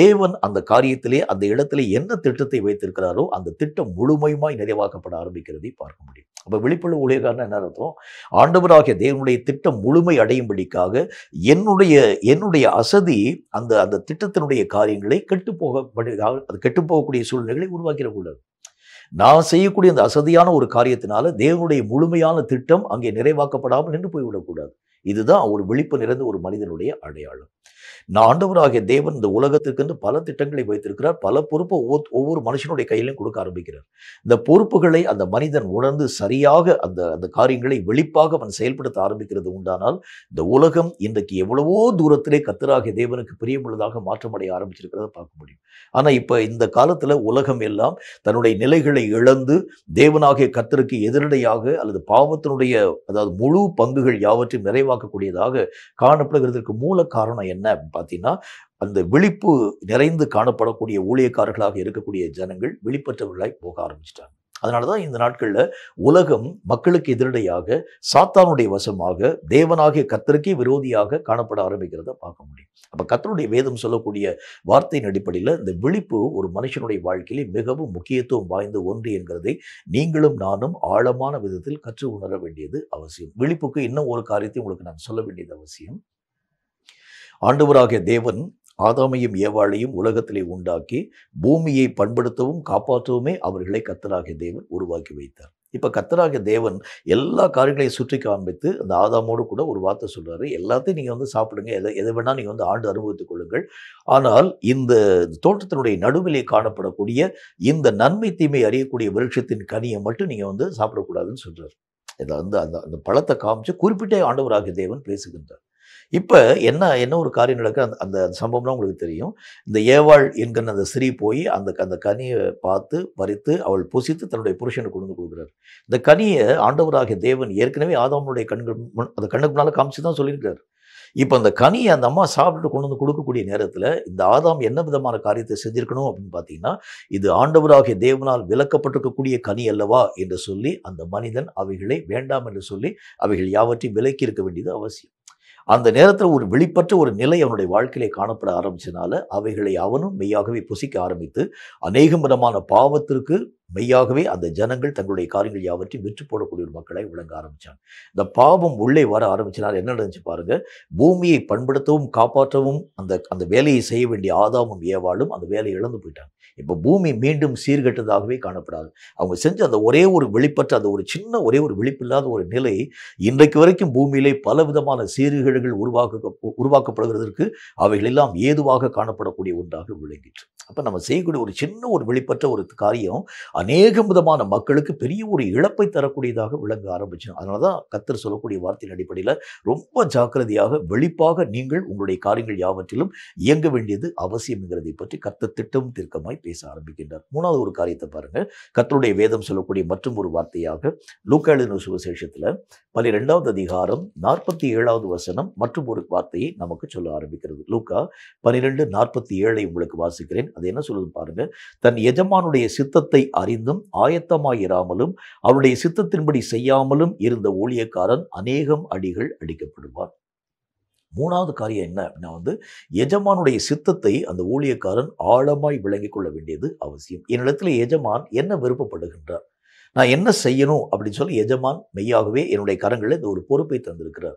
S1: தேவன் அந்த காரியத்திலே அந்த இடத்திலே என்ன திட்டத்தை வைத்திருக்கிறாரோ அந்த திட்டம் முழுமையுமாய் நிறைவாக்கப்பட ஆரம்பிக்கிறதை பார்க்க முடியும். அப்ப விழிப்புள்ள ஊழியக்காரன் என்ன அர்த்தம்? ஆண்டவராகிய தேவனுடைய திட்டம் முழுமை அடையும்படிக்காக என்னுடைய அசதி அந்த திட்டத்தினுடைய காரியங்களை கெட்டு போகக்கூடிய சூழ்நிலைகளை உருவாக்கிடக்கூடாது. நான் செய்யக்கூடிய அந்த அசதியான ஒரு காரியத்தினால தேவனுடைய முழுமையான திட்டம் அங்கே நிறைவாக்கப்படாமல் நின்று போய்விடக்கூடாது. இதுதான் ஒரு விழிப்பு நிறைந்த ஒரு மனிதனுடைய அடையாளம். நான் ஆண்டவராகிய தேவன் இந்த உலகத்திற்கு பல திட்டங்களை வைத்திருக்கிறார். பல பொறுப்பை ஒவ்வொரு மனுஷனுடைய கையிலும் கொடுக்க ஆரம்பிக்கிறார். இந்த பொறுப்புகளை அந்த மனிதன் உணர்ந்து சரியாக அந்த காரியங்களை வெளிப்பாக அவன் செயல்படுத்த ஆரம்பிக்கிறது உண்டானால் இந்த உலகம் இன்றைக்கு எவ்வளவோ தூரத்திலே கர்த்தராகிய தேவனுக்கு பிரியமுள்ளதாக மாற்றமடைய ஆரம்பிச்சிருக்கிறத பார்க்க முடியும். ஆனால் இப்போ இந்த காலத்தில் உலகம் எல்லாம் தன்னுடைய நிலைகளை இழந்து தேவனாகிய கர்த்தருக்கு எதிரடையாக அல்லது பாவத்தினுடைய அதாவது முழு பங்குகள் யாவற்றையும் நிறைவாக்கக்கூடியதாக காணப்படுகிறதுக்கு மூல காரணம் என்ன பார்த்தீங்கன்னா, அந்த விழிப்பு நிறைந்து காணப்படக்கூடிய ஊழியக்காரர்களாக இருக்கக்கூடிய ஜனங்கள் விழிப்பற்றவர்களாய் போக ஆரம்பிச்சிட்டாங்க. அதனால தான் இந்த நாட்களில் உலகம் மக்களுக்கு எதிரடையாக சாத்தானுடைய வசமாக தேவனாகிய கர்த்தருக்கே விரோதியாக காணப்பட ஆரம்பிக்கிறத பார்க்க முடியும். அப்போ கர்த்தருடைய வேதம் சொல்லக்கூடிய வார்த்தையின் அடிப்படையில் இந்த விழிப்பு ஒரு மனுஷனுடைய வாழ்க்கையிலே மிகவும் முக்கியத்துவம் வாய்ந்த ஒன்று என்கிறதை நீங்களும் நானும் ஆழமான விதத்தில் கற்று உணர வேண்டியது அவசியம். விழிப்புக்கு இன்னும் ஒரு காரியத்தை உங்களுக்கு நான் சொல்ல வேண்டியது அவசியம். ஆண்டவராகிய தேவன் ஆதாமையும் ஏவாளையும் உலகத்திலே உண்டாக்கி பூமியை பண்படுத்தவும் காப்பாற்றவுமே அவர்களை கர்த்தராகிய தேவன் உருவாக்கி வைத்தார். இப்போ கர்த்தராகிய தேவன் எல்லா காரியங்களையும் சுற்றி காண்பித்து அந்த ஆதாமோடு கூட ஒரு வார்த்தை சொல்றாரு, எல்லாத்தையும் நீங்கள் சாப்பிடுங்க, எதை வேணா நீங்கள் ஆண்டு அனுபவித்துக் கொள்ளுங்கள், ஆனால் இந்த தோட்டத்தினுடைய நடுவிலே காணப்படக்கூடிய இந்த நன்மை தீமை அறியக்கூடிய விருட்சத்தின் கனியை மட்டும் நீங்கள் சாப்பிடக்கூடாதுன்னு சொல்றாரு. இதை அந்த பழத்தை காமிச்சு குறிப்பிட்ட ஆண்டவராகிய தேவன் பேசுகின்றார். இப்போ என்ன ஒரு காரியம் நடக்க அந்த சம்பவம்லாம் உங்களுக்கு தெரியும். இந்த ஏவாள் என்கிற அந்த ஸ்திரீ போய் அந்த கனியை பார்த்து பறித்து அவள் புசித்து தன்னுடைய புருஷனுக்கு கொண்டு கொடுக்குறாரு. இந்த கனியை ஆண்டவராகிய தேவன் ஏற்கனவே ஆதாமுடைய அந்த கண்ணுக்கு முன்னால் காமிச்சு தான் சொல்லியிருக்காரு. இப்போ அந்த கனியை அந்த அம்மா சாப்பிட்டு கொண்டு கொடுக்கக்கூடிய நேரத்தில் இந்த ஆதாம் என்ன விதமான காரியத்தை செஞ்சிருக்கணும் அப்படின்னு பார்த்தீங்கன்னா, இது ஆண்டவராகிய தேவனால் விலக்கப்பட்டிருக்கக்கூடிய கனி அல்லவா என்று சொல்லி அந்த மனிதன் அவைகளை வேண்டாம் என்று சொல்லி அவைகள் யாவற்றையும் விலக்கி இருக்க வேண்டியது அவசியம். அந்த நேரத்தில் ஒரு வெளிப்பற்ற ஒரு நிலை அவனுடைய வாழ்க்கையிலே காணப்பட ஆரம்பிச்சனால அவைகளை அவனும் மெய்யாகவே புசிக்க ஆரம்பித்து அநேகம் விதமான பாவத்திற்கு மெய்யாகவே அந்த ஜனங்கள் தங்களுடைய காரியங்கள் யாவற்றையும் விற்று போடக்கூடிய ஒரு மக்களாய் விளங்க ஆரம்பிச்சாங்க. இந்த பாவம் உள்ளே வர ஆரம்பிச்சனால என்ன நடந்துச்சு பாருங்க, பூமியை பண்படுத்தவும் காப்பாற்றவும் அந்த அந்த வேலையை செய்ய வேண்டிய ஆதாமும் ஏவாளும் அந்த வேலையை இழந்து போயிட்டாங்க. இப்போ பூமி மீண்டும் சீர்கெட்டதாகவே காணப்படாது. அவங்க செஞ்ச அந்த ஒரே ஒரு வெளிப்பற்ற அந்த ஒரு சின்ன ஒரே ஒரு விழிப்பில்லாத ஒரு நிலை இன்றைக்கு வரைக்கும் பூமியிலே பல விதமான சீர்கேடுகள் உருவாக்கப்படுவதற்கு அவைகள் எல்லாம் ஏதுவாக காணப்படக்கூடிய ஒன்றாக விளங்கிற்று. அப்போ நம்ம செய்யக்கூடிய ஒரு சின்ன ஒரு வெளிப்பற்ற ஒரு காரியம் அநேக விதமான மக்களுக்கு பெரிய ஒரு இழப்பை தரக்கூடியதாக விளங்க ஆரம்பிச்சோம். அதனால தான் கர்த்தர் சொல்லக்கூடிய வார்த்தையின் அடிப்படையில் ரொம்ப ஜாக்கிரதையாக வெளிப்பாக நீங்கள் உங்களுடைய காரியங்கள் யாவற்றிலும் இயங்க வேண்டியது அவசியம்ங்கிறதை பற்றி கர்த்தர் திட்டம் தீர்க்கமாய் பேச ஆரம்பிக்கின்றார். மூணாவது ஒரு காரியத்தை பாருங்க, கர்த்தருடைய வேதம் சொல்லக்கூடிய மற்றும் ஒரு வார்த்தையாக லூக்கா எழுதின சுவிசேஷத்தில் 12வது அதிகாரம் 47வது வசனம் மற்றும் ஒரு வார்த்தையை நமக்கு சொல்ல ஆரம்பிக்கிறது. லூக்கா 12:47 உங்களுக்கு வாசிக்கிறேன். அது என்ன சொல்லுது பாருங்க, தன் எஜமானுடைய சித்தத்தை அறிந்தும் ஆயத்தமாயிராமலும் அவருடைய சித்தத்தின்படி செய்யாமலும் இருந்த ஊழியக்காரன் அநேகம் அடிகள் அடிக்கப்படுவார். மூணாவது காரியம் என்ன அப்படின்னா எஜமானுடைய சித்தத்தை அந்த ஊழியக்காரன் ஆழமாய் விளங்கிக் கொள்ள வேண்டியது அவசியம். என்னிடத்துல எஜமான் என்ன விருப்பப்படுகின்றார், நான் என்ன செய்யணும் அப்படின்னு சொல்லி எஜமான் மெய்யாகவே என்னுடைய கரங்களில் இந்த ஒரு பொறுப்பை தந்திருக்கிறார்.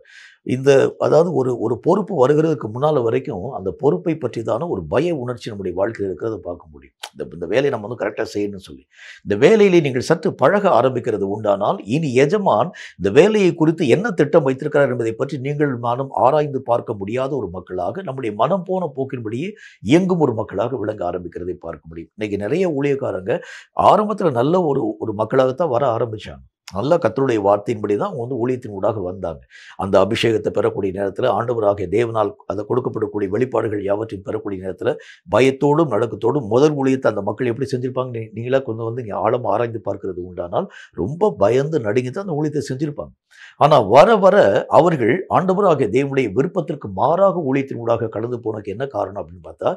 S1: இந்த அதாவது ஒரு பொறுப்பு வருகிறதுக்கு முன்னால் வரைக்கும் அந்த பொறுப்பை பற்றி தானே ஒரு பய உணர்ச்சி நம்முடைய வாழ்க்கையில் இருக்கிறத பார்க்க முடியும். இந்த வேலையை நம்ம கரெக்டாக செய்யணும்னு சொல்லி இந்த வேலையிலே நீங்கள் சற்று பழக ஆரம்பிக்கிறது உண்டானால் இனி எஜமான் இந்த வேலையை குறித்து என்ன திட்டம் வைத்திருக்கிறார் என்பதை பற்றி நீங்கள் நானும் ஆராய்ந்து பார்க்க முடியாத ஒரு மக்களாக நம்முடைய மனம் போன போக்கின்படியே இயங்கும் ஒரு மக்களாக விளங்க ஆரம்பிக்கிறதை பார்க்க முடியும். இன்னைக்கு நிறைய ஊழியக்காரங்க ஆரம்பத்தில் நல்ல ஒரு மக்களாகத்தான் வர ஆரம்பிச்சாங்க. நல்ல கர்த்தருடைய வார்த்தையின்படி தான் அவங்க ஊழியத்தின் ஊடாக வந்தாங்க. அந்த அபிஷேகத்தை பெறக்கூடிய நேரத்தில் ஆண்டவராகிய தேவனால் அதை கொடுக்கப்படக்கூடிய வெளிப்பாடுகள் யாவற்றையும் பெறக்கூடிய நேரத்தில் பயத்தோடும் நடுக்கத்தோடும் முதல் ஊழியத்தை அந்த மக்கள் எப்படி செஞ்சிருப்பாங்க நீங்களா கொஞ்சம் ஆழமாக ஆராய்ந்து பார்க்கிறது உண்டானால் ரொம்ப பயந்து நடுங்கி தான் அந்த ஊழியத்தை செஞ்சிருப்பாங்க. ஆனால் வர வர அவர்கள் ஆண்டவராகிய தேவனுடைய விருப்பத்திற்கு மாறாக ஊழியத்தின் ஊடாக கடந்து போனதுக்கு என்ன காரணம் அப்படின்னு பார்த்தா,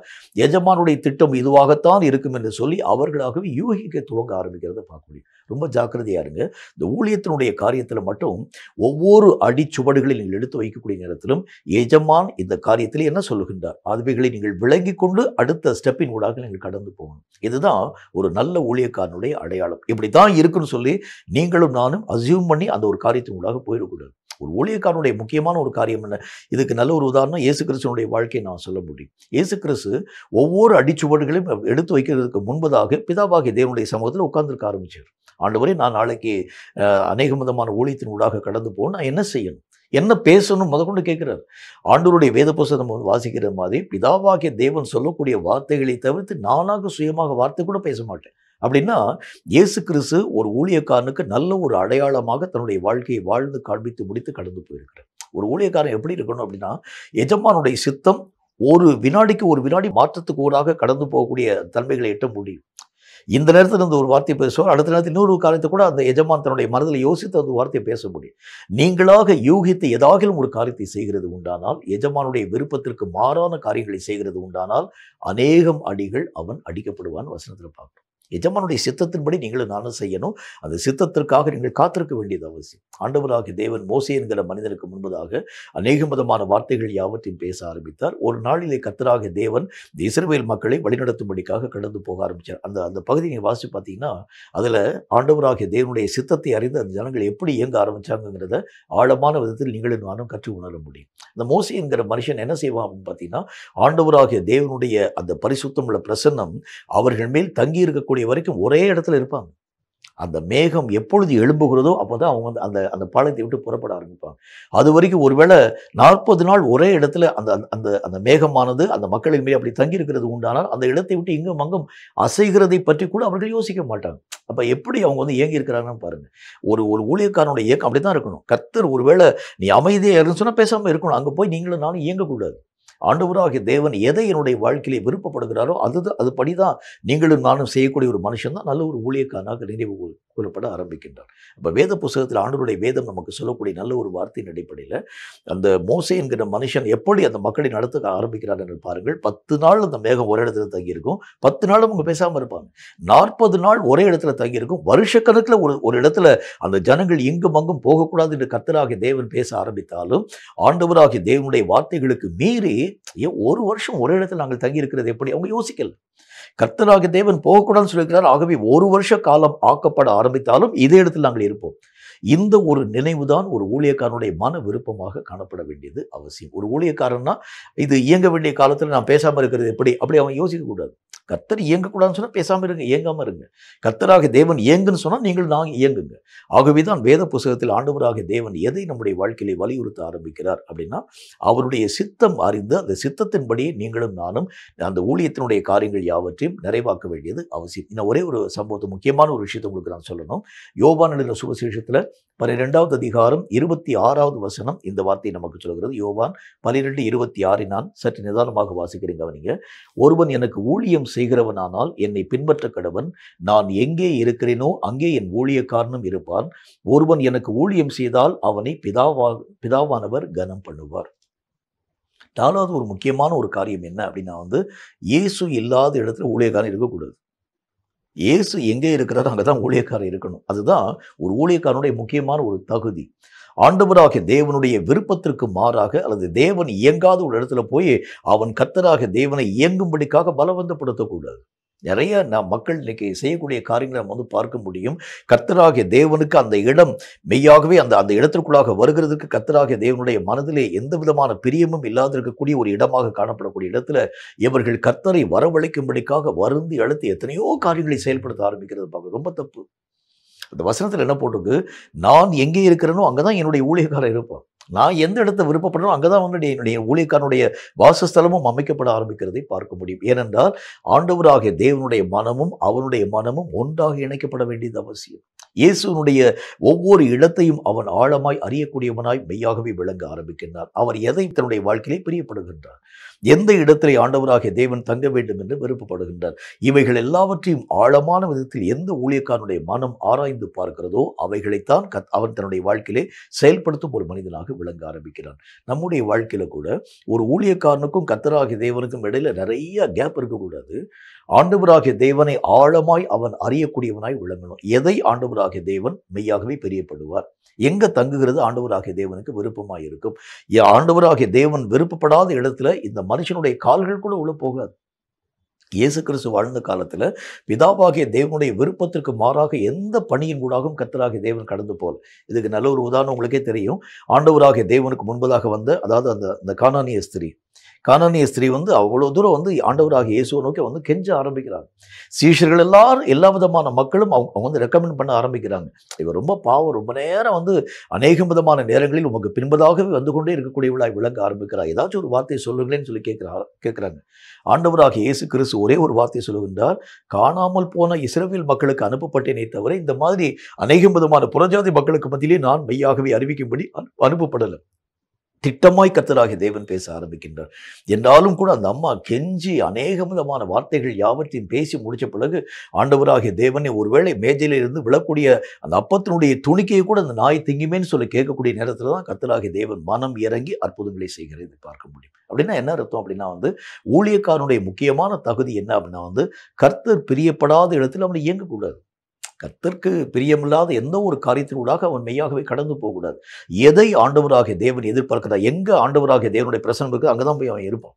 S1: எஜமானுடைய திட்டம் இதுவாகத்தான் இருக்கும் என்று சொல்லி அவர்களாகவே யூகிக்க துவங்க ஆரம்பிக்கிறத பார்க்க முடியும். ரொம்ப ஜாக்கிரதையா இருங்க. இந்த ஊழியத்தினுடைய காரியத்தில் மட்டும் ஒவ்வொரு அடிச்சுவடுகளில் நீங்கள் எடுத்து வைக்கக்கூடிய நேரத்திலும் எஜமான் இந்த காரியத்தில் என்ன சொல்லுகின்றார் அதுவைகளை நீங்கள் விளங்கி கொண்டு அடுத்த ஸ்டெப்பின் ஊடாக நீங்கள் கடந்து போகணும். இதுதான் ஒரு நல்ல ஊழியக்காரனுடைய அடையாளம். இப்படி தான் இருக்குன்னு சொல்லி நீங்களும் நானும் அசியூம் பண்ணி அந்த ஒரு காரியத்தின் ஊடாக போயிடக்கூடாது. ஒரு ஊழியக்காரனுடைய முக்கியமான ஒரு காரியம் என்ன, இதுக்கு நல்ல ஒரு உதாரணம் இயேசு கிறிஸ்துவனுடைய வாழ்க்கையை நான் சொல்ல முடியும். இயேசு கிறிஸ்து ஒவ்வொரு அடிச்சுவடுகளையும் எடுத்து வைக்கிறதுக்கு முன்பதாக பிதாவாகிய தேவனுடைய சமூகத்தில் உட்கார்ந்துருக்க ஆரம்பிச்சார். ஆண்டவரே, நான் நாளைக்கு அநேக விதமான ஊழியத்தின் ஊடாக கடந்து போக நான் என்ன செய்யணும், என்ன பேசணும் முதற்கொண்டு கேட்கிறார். ஆண்டவருடைய வேத புத்தகம் வாசிக்கிற மாதிரி பிதாவாகிய தேவன் சொல்லக்கூடிய வார்த்தைகளை தவிர்த்து நானாக சுயமாக வார்த்தை கூட பேச மாட்டேன். அப்படின்னா இயேசு கிறிஸ்து ஒரு ஊழியக்காரனுக்கு நல்ல ஒரு அடையாளமாக தன்னுடைய வாழ்க்கையை வாழ்ந்து காண்பித்து முடித்து கடந்து போயிருக்கிறார். ஒரு ஊழியக்காரன் எப்படி இருக்கணும் அப்படின்னா, எஜமானுடைய சித்தம் ஒரு வினாடிக்கு ஒரு வினாடி மாற்றத்துக்கு ஊடாக கடந்து போகக்கூடிய தன்மைகளை எட்ட முடியும். இந்த நேரத்தில் இந்த ஒரு வார்த்தையை பேசுவார், அடுத்த நேரத்தில் இன்னொரு காரியத்தை கூட அந்த எஜமான் தன்னுடைய மனதில் யோசித்து அந்த வார்த்தையை பேச முடியும். நீங்களாக யூகித்து ஏதாகிலும் ஒரு காரியத்தை செய்கிறது உண்டானால், எஜமானுடைய விருப்பத்திற்கு மாறான காரியங்களை செய்கிறது உண்டானால் அநேகம் அடிகள் அவன் அடிக்கப்படுவான் வசனத்தில் பார்க்கிறோம். எஜமானுடைய சித்தத்தின்படி நீங்களும் நானும் செய்யணும். அந்த சித்தத்திற்காக நீங்கள் காத்திருக்க வேண்டியது அவசியம். ஆண்டவராகிய தேவன் மோசே என்கிற மனிதனுக்கு முன்பதாக அநேக விதமான வார்த்தைகள் யாவற்றையும் பேச ஆரம்பித்தார். ஒரு நாளிலே கர்த்தராகிய தேவன் இஸ்ரவேல் மக்களை வழிநடத்தும்படிக்காக கடந்து போக ஆரம்பித்தார். அந்த பகுதியை நீங்கள் வாசித்து பார்த்தீங்கன்னா அதில் ஆண்டவராகிய தேவனுடைய சித்தத்தை அறிந்து அந்த ஜனங்கள் எப்படி இயங்க ஆரம்பித்தாங்கிறத ஆழமான விதத்தில் நீங்களும் நானும் கற்று உணர முடியும். இந்த மோசே என்கிற மனுஷன் என்ன செய்வான் அப்படின்னு பார்த்தீங்கன்னா, ஆண்டவராகிய தேவனுடைய அந்த பரிசுத்தம் உள்ள பிரசன்னம் அவர்கள் மேல் தங்கி இருக்கக்கூடிய வரைக்கும் ஒரே இடத்துல இருப்பாங்க. அந்த மேகம் எப்பொழுது எழும்புகிறதோ அப்போதான் அவங்க அந்த அந்த பாளையத்தை விட்டு புறப்பட ஆரம்பிப்பாங்க. அது வரைக்கும் ஒருவேளை 40 நாள் ஒரே இடத்துல அந்த அந்த அந்த மேகமானது அந்த மக்களின் மேல் அப்படி தங்கி இருக்கிறது உண்டானால் அந்த இடத்தை விட்டு இங்கும் அங்கும் அசைகிறதை பற்றி கூட அவர்கள் யோசிக்க மாட்டாங்க. அப்ப எப்படி அவங்க இயங்கி இருக்கிறாங்கன்னு பாருங்க. ஒரு ஒரு ஊழியக்காரனுடைய இயக்கம் அப்படித்தான் இருக்கணும். கர்த்தர் ஒருவேளை நீ அமைதியாக இருன்னு சொன்னா பேசாம இருக்கணும். அங்க போய் நீங்களும் நானும் இயங்கக்கூடாது. ஆண்டவராகிய தேவன் எதை என்னுடைய வாழ்க்கையிலே விருப்பப்படுகிறாரோ அதுபடிதான் நீங்களும் நானும் செய்யக்கூடிய ஒரு மனுஷன் தான் நல்ல ஒரு ஊழியக்காரனாக நினைவு கூறப்பட ஆரம்பிக்கின்றார். அப்போ வேத புத்தகத்தில் ஆண்டவருடைய வேதம் நமக்கு சொல்லக்கூடிய நல்ல ஒரு வார்த்தையின் அடிப்படையில் அந்த மோசே என்கிற மனுஷன் எப்படி அந்த மக்களை நடத்த ஆரம்பிக்கிறார் என்று பாருங்கள். 10 நாள் அந்த மேகம் ஒரே இடத்துல தங்கியிருக்கும். 10 நாளும் அவங்க பேசாமல் இருப்பாங்க. 40 நாள் ஒரே இடத்துல தங்கியிருக்கும். வருஷக்கணக்கில் ஒரு இடத்துல அந்த ஜனங்கள் இங்கும் அங்கும் போகக்கூடாது என்று கர்த்தராகிய தேவன் பேச ஆரம்பித்தாலும் ஆண்டவராகிய தேவனுடைய வார்த்தைகளுக்கு மீறி ஒரு வருஷம் ஒரே இடத்துல நாங்கள் தங்கி இருக்கிறது எப்படி? அவங்க யோசிக்கல. கர்த்தராகிய தேவன் போகக்கூடாதுன்னு சொல்லியிருக்கிறார். ஆகவே ஒரு வருஷ காலம் ஆக்கப்பட ஆரம்பித்தாலும் இதே இடத்தில் நாங்கள் இருப்போம். இந்த ஒரு நினைவுதான் ஒரு ஊழியக்காரனுடைய மன விருப்பமாக காணப்பட வேண்டியது அவசியம். ஒரு ஊழியக்காரன்னா இது இயங்க வேண்டிய காலத்தில் நான் பேசாமல் இருக்கிறது எப்படி? அப்படி அவன் யோசிக்க கூடாது. கர்த்தர் இயங்கக்கூடாதுன்னு சொன்னால் பேசாமல் இருங்க, இயங்காமல் இருங்க. கர்த்தராகிய தேவன் இயங்குன்னு சொன்னால் நீங்கள் நாங்கள் இயங்குங்க. ஆகவே தான் வேத புத்தகத்தில் ஆண்டவராகிய தேவன் எதை நம்முடைய வாழ்க்கையிலே வலியுறுத்த ஆரம்பிக்கிறார் அப்படின்னா, அவருடைய சித்தம் அறிந்து அந்த சித்தத்தின்படியே நீங்களும் நானும் அந்த ஊழியத்தினுடைய காரியங்கள் யாவற்றையும் நிறைவாக்க வேண்டியது அவசியம். இன்னும் ஒரே ஒரு சம்பவத்தை, முக்கியமான ஒரு விஷயத்தை உங்களுக்கு நான் சொல்லணும். யோவான் எழுதின சுவிசேஷத்தில் 12வது அதிகாரம் 26வது வசனம் இந்த வார்த்தை நமக்கு சொல்கிறது. யோவான் 12:26 நான் சற்று நிதானமாக வாசிக்கிறேன், கவனிங்க. ஒருவன் எனக்கு ஊழியம் செய்கிறவனானால் என்னை பின்பற்ற கடவன். நான் எங்கே இருக்கிறேனோ அங்கே என் ஊழியக்காரனும் இருப்பான். ஒருவன் எனக்கு ஊழியம் செய்தால் அவனை பிதாவானவர் கனம் பண்ணுவார். 4வது ஒரு முக்கியமான ஒரு காரியம் என்ன அப்படின்னா, இயேசு இல்லாத இடத்துல ஊழியக்காரன் இருக்கக்கூடாது. இயேசு எங்கே இருக்கிறாரோ அங்கே தான் ஊழியக்காரன் இருக்கணும். அதுதான் ஒரு ஊழியக்காரனுடைய முக்கியமான ஒரு தகுதி. ஆண்டவராகிய தேவனுடைய விருப்பத்திற்கு மாறாக அல்லது தேவன் இயங்காத ஒரு இடத்துல போய் அவன் கர்த்தராகிய தேவனை இயங்கும்படிக்காக பலவந்தப்படுத்தக்கூடாது. நிறைய மக்கள் இன்னைக்கு செய்யக்கூடிய காரியங்களை நம்ம பார்க்க முடியும். கர்த்தராகிய தேவனுக்கு அந்த இடம் மெய்யாகவே அந்த இடத்திற்குள்ளாக வருகிறதுக்கு கர்த்தராகிய தேவனுடைய மனதிலே எந்த விதமான பிரியமும் இல்லாத இருக்கக்கூடிய ஒரு இடமாக காணப்படக்கூடிய இடத்துல இவர்கள் கர்த்தரை வரவழைக்கும்படிக்காக வருந்தி அழுத்தி எத்தனையோ காரியங்களை செயல்படுத்த ஆரம்பிக்கிறது பார்க்க ரொம்ப தப்பு. அந்த வசனத்தில் என்ன போட்டிருக்கு? நான் எங்கே இருக்கிறேனோ அங்கதான் என்னுடைய ஊழியக்காரர் இருப்பான். நான் எந்த இடத்தை விருப்பப்படுறோம் அங்கதான் என்னுடைய ஊழியக்காரனுடைய வாசஸ்தலமும் அமைக்கப்பட ஆரம்பிக்கிறதை பார்க்க முடியும். ஏனென்றால் ஆண்டவராகிய தேவனுடைய மனமும் அவனுடைய மனமும் ஒன்றாக இணைக்கப்பட வேண்டியது அவசியம். இயேசுனுடைய ஒவ்வொரு இடத்தையும் அவன் ஆழமாய் அறியக்கூடியவனாய் மெய்யாகவே விளங்க ஆரம்பிக்கின்றார். அவர் எதை தன்னுடைய வாழ்க்கையிலே பிரியப்படுகின்றார், எந்த இடத்திலே ஆண்டவராகிய தேவன் தங்க வேண்டும் என்று விருப்பப்படுகின்றார். இவைகள் எல்லாவற்றையும் ஆழமான விதத்தில் எந்த ஊழியக்காரனுடைய மனம் ஆராய்ந்து பார்க்கிறதோ அவைகளைத்தான் அவன் தன்னுடைய வாழ்க்கையிலே செயல்படுத்தும் ஒரு மனிதனாக விளங்க ஆரம்பிக்கிறான். நம்முடைய வாழ்க்கையில கூட ஒரு ஊழியக்காரனுக்கும் கர்த்தராகிய தேவனுக்கும் இடையில நிறைய கேப் இருக்கக்கூடாது. ஆண்டவராகிய தேவனை ஆழமாய் அவன் அறியக்கூடியவனாய் விளங்கணும். எதை ஆண்டவராகிய தேவன் மெய்யாகவே பிரியப்படுவார், எங்க தங்குகிறது ஆண்டவராகிய தேவனுக்கு விருப்பமாய் இருக்கும். ஆண்டவராகிய தேவன் விருப்பப்படாத இடத்துல இந்த மனுஷனுடைய கால்கள் கூட உள்ள போகாது. இயேசு கிறிஸ்து வாழ்ந்த காலத்துல பிதாவாகிய தேவனுடைய விருப்பத்திற்கு மாறாக எந்த பணியின் கூடாகவும் கர்த்தராகிய தேவன் கடந்து போல. இதுக்கு நல்ல ஒரு உதாரணம் உங்களுக்கே தெரியும். ஆண்டவராகிய தேவனுக்கு முன்பதாக வந்த அதாவது அந்த கானானிய ஸ்திரீ அவ்வளவு தூரம் ஆண்டவராகிய இயேசுவை நோக்கி கெஞ்ச ஆரம்பிக்கிறாங்க. சீஷர்கள் எல்லாரும் எல்லா விதமான மக்களும் அவங்க ரெக்கமெண்ட் பண்ண ஆரம்பிக்கிறாங்க. இவர் ரொம்ப பாவம், ரொம்ப நேரம் அநேக விதமான நேரங்களில் உமக்கு பின்பதாகவே வந்து கொண்டே இருக்கக்கூடியவளாய் விளங்க ஆரம்பிக்கிறார். ஏதாச்சும் ஒரு வார்த்தையை சொல்லுங்களேன்னு சொல்லி கேட்கிறாங்க. ஆண்டவராகிய இயேசு கிறிஸ்து ஒரே ஒரு வார்த்தையை சொல்லுகின்றார். காணாமல் போன இஸ்ரவேல் மக்களுக்கு அனுப்பப்பட்டேனே தவிர இந்த மாதிரி அநேக விதமான புறஜாதி மக்களுக்கு மத்தியிலே நான் மெய்யாகவே அறிவிக்கும்படி அனுப்பப்படலை. திட்டமாய் கர்த்தராகிய தேவன் பேச ஆரம்பிக்கின்றார். என்றாலும் கூட அந்த அம்மா கெஞ்சி அநேக விதமான வார்த்தைகள் யாவற்றையும் பேசி முடிச்ச பிறகு ஆண்டவராகிய தேவனை ஒருவேளை மேஜையில இருந்து விழக்கூடிய அந்த அப்பத்தினுடைய துணிக்கையை கூட அந்த நாய் திங்குமேன்னு சொல்லி கேட்கக்கூடிய நேரத்தில் தான் கர்த்தராகிய தேவன் மனம் இறங்கி அற்புதங்களை செய்கிறது பார்க்க முடியும். அப்படின்னா என்ன அர்த்தம் அப்படின்னா ஊழியக்காரனுடைய முக்கியமான தகுதி என்ன அப்படின்னா கர்த்தர் பிரியப்படாத இடத்தில் அவனை இயங்கக்கூடாது. கர்த்தருக்கு பிரியமில்லாத எந்த ஒரு காரியத்தினூடாக அவன் மெய்யாகவே கடந்து போகக்கூடாது. எதை ஆண்டவராகிய தேவன் எதிர்பார்க்கிறார், எங்க ஆண்டவராகிய தேவனுடைய பிரசன்னம் இருக்குது அங்கதான் போய் அவன் இருப்பான்.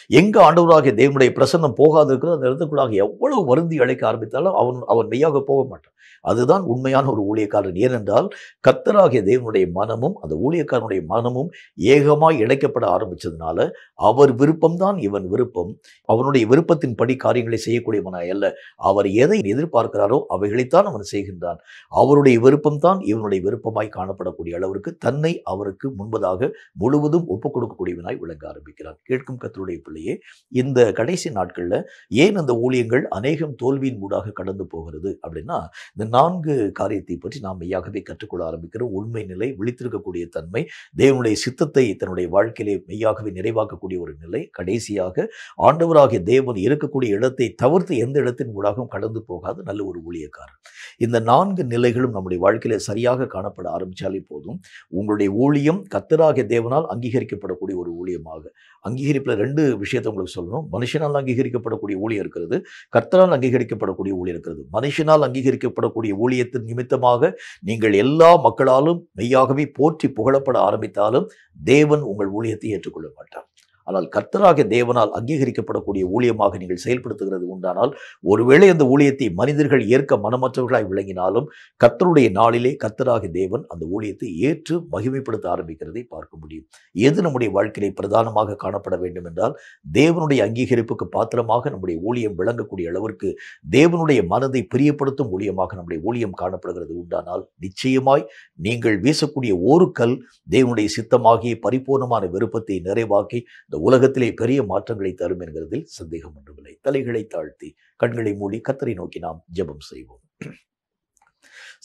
S1: எங்க ஆண்டவராகிய தேவனுடைய பிரசன்னம் போகாது இருக்கிறது அந்த இடத்துக்குள்ளாக எவ்வளவு வருந்தி அழைக்க ஆரம்பித்தாலும் அவன் மெய்யாக போக மாட்டான். அதுதான் உண்மையான ஒரு ஊழியக்காரன். ஏனென்றால் கர்த்தராகிய தேவனுடைய மனமும் அந்த ஊழியக்காரனுடைய மனமும் ஏகமாய் இணைக்கப்பட ஆரம்பிச்சதுனால அவர் விருப்பம்தான் இவன் விருப்பம். அவனுடைய விருப்பத்தின்படி காரியங்களை செய்யக்கூடியவனாய் அல்ல. அவர் எதை எதிர்பார்க்கிறாரோ அவைகளைத்தான் அவன் செய்கின்றான். அவருடைய விருப்பம்தான் இவனுடைய விருப்பமாய் காணப்படக்கூடிய அளவிற்கு தன்னை அவருக்கு முன்பதாக முழுவதும் ஒப்புக் கொடுக்கக்கூடியவனாய் விளங்க ஆரம்பிக்கிறான். கேட்கும் கர்த்தருடைய பிள்ளை பிள்ளையே, இந்த கடைசி நாட்கள்ல ஏன் அந்த ஊழியங்கள் அநேகம் தோல்வியின் ஊடாக கடந்து போகிறது அப்படின்னா, இந்த 4 காரியத்தை பற்றி நாம் மெய்யாகவே கற்றுக்கொள்ள ஆரம்பிக்கிறோம். உண்மை நிலை, விழித்திருக்கக்கூடிய தன்மை, தேவனுடைய சித்தத்தை தன்னுடைய வாழ்க்கையிலே மெய்யாகவே நிறைவாக்கக்கூடிய ஒரு நிலை, கடைசியாக ஆண்டவராகிய தேவன் இருக்கக்கூடிய இடத்தை தவிர்த்து எந்த இடத்தின் ஊடாகவும் கடந்து போகாத நல்ல ஒரு ஊழியக்காரர். இந்த 4 நிலைகளும் நம்முடைய வாழ்க்கையில சரியாக காணப்பட ஆரம்பிச்சாலே போதும், உங்களுடைய ஊழியம் கர்த்தராகிய தேவனால் அங்கீகரிக்கப்படக்கூடிய ஒரு ஊழியமாக. அங்கீகரிப்பில் 2 விஷயத்தை உங்களுக்கு சொல்லணும். மனுஷனால் அங்கீகரிக்கப்படக்கூடிய ஊழியம் இருக்கிறது, கர்த்தரால் அங்கீகரிக்கப்படக்கூடிய ஊழியம் இருக்கிறது. மனுஷனால் அங்கீகரிக்கப்படக்கூடிய ஊழியத்தின் நிமித்தமாக நீங்கள் எல்லா மக்களாலும் மெய்யாகவே போற்றி புகழப்பட ஆரம்பித்தாலும் தேவன் உங்கள் ஊழியத்தை ஏற்றுக்கொள்ள மாட்டார். ஆனால் கர்த்தராகிய தேவனால் அங்கீகரிக்கப்படக்கூடிய ஊழியமாக நீங்கள் செயல்படுத்துகிறது உண்டானால், ஒருவேளை அந்த ஊழியத்தை மனிதர்கள் ஏற்க மனமற்றவர்களாய் விளங்கினாலும் கர்த்தருடைய நாளிலே கர்த்தராகிய தேவன் அந்த ஊழியத்தை ஏற்று மகிமைப்படுத்த ஆரம்பிக்கிறதை பார்க்க முடியும். எது நம்முடைய வாழ்க்கையிலே பிரதானமாக காணப்பட வேண்டும் என்றால், தேவனுடைய அங்கீகரிப்புக்கு பாத்திரமாக நம்முடைய ஊழியம் விளங்கக்கூடிய அளவிற்கு தேவனுடைய மனதை பிரியப்படுத்தும் ஊழியமாக நம்முடைய ஊழியம் காணப்படுகிறது உண்டானால், நிச்சயமாய் நீங்கள் வீசக்கூடிய ஒரு கல் தேவனுடைய சித்தமாகிய பரிபூர்ணமான விருப்பத்தை நிறைவாக்கி இந்த உலகத்திலே பெரிய மாற்றங்களை தரும் என்கிறதில் சந்தேகம் ஒன்றுமில்லை. தலைகளை தாழ்த்தி கண்களை மூடி கர்த்தரை நோக்கி நாம் ஜெபம் செய்வோம்.